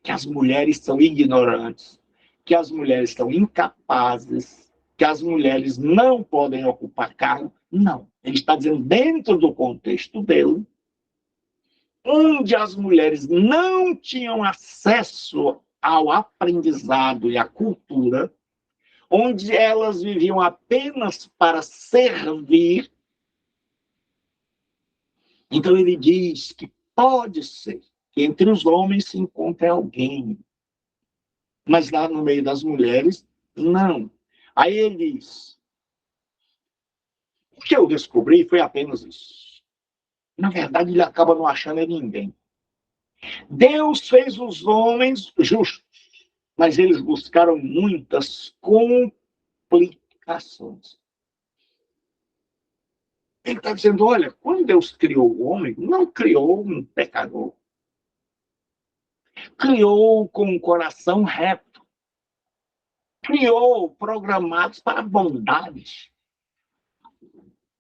que as mulheres são ignorantes, que as mulheres são incapazes, que as mulheres não podem ocupar cargo. Não. Ele está dizendo, dentro do contexto dele, onde as mulheres não tinham acesso ao aprendizado e à cultura, onde elas viviam apenas para servir. Então ele diz que pode ser que entre os homens se encontre alguém, mas lá no meio das mulheres, não. Aí ele diz, o que eu descobri foi apenas isso. Na verdade, ele acaba não achando ninguém. Deus fez os homens justos, mas eles buscaram muitas complicações. Ele está dizendo, olha, quando Deus criou o homem, não criou um pecador. Criou com um coração reto. Criou programados para bondade.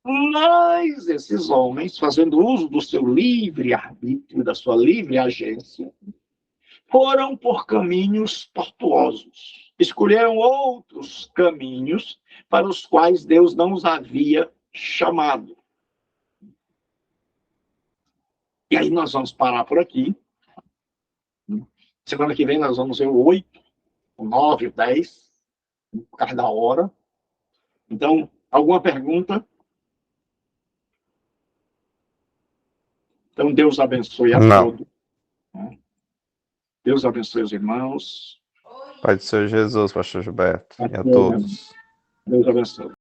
Mas esses homens, fazendo uso do seu livre-arbítrio, da sua livre agência, foram por caminhos tortuosos. Escolheram outros caminhos para os quais Deus não os havia chamado. E aí nós vamos parar por aqui. Semana que vem nós vamos ver o 8, o 9, o 10, por causa da hora. Então, alguma pergunta? Então, Deus abençoe a todos. Deus abençoe os irmãos. Pai do Senhor Jesus, pastor Gilberto, e a todos. Deus abençoe.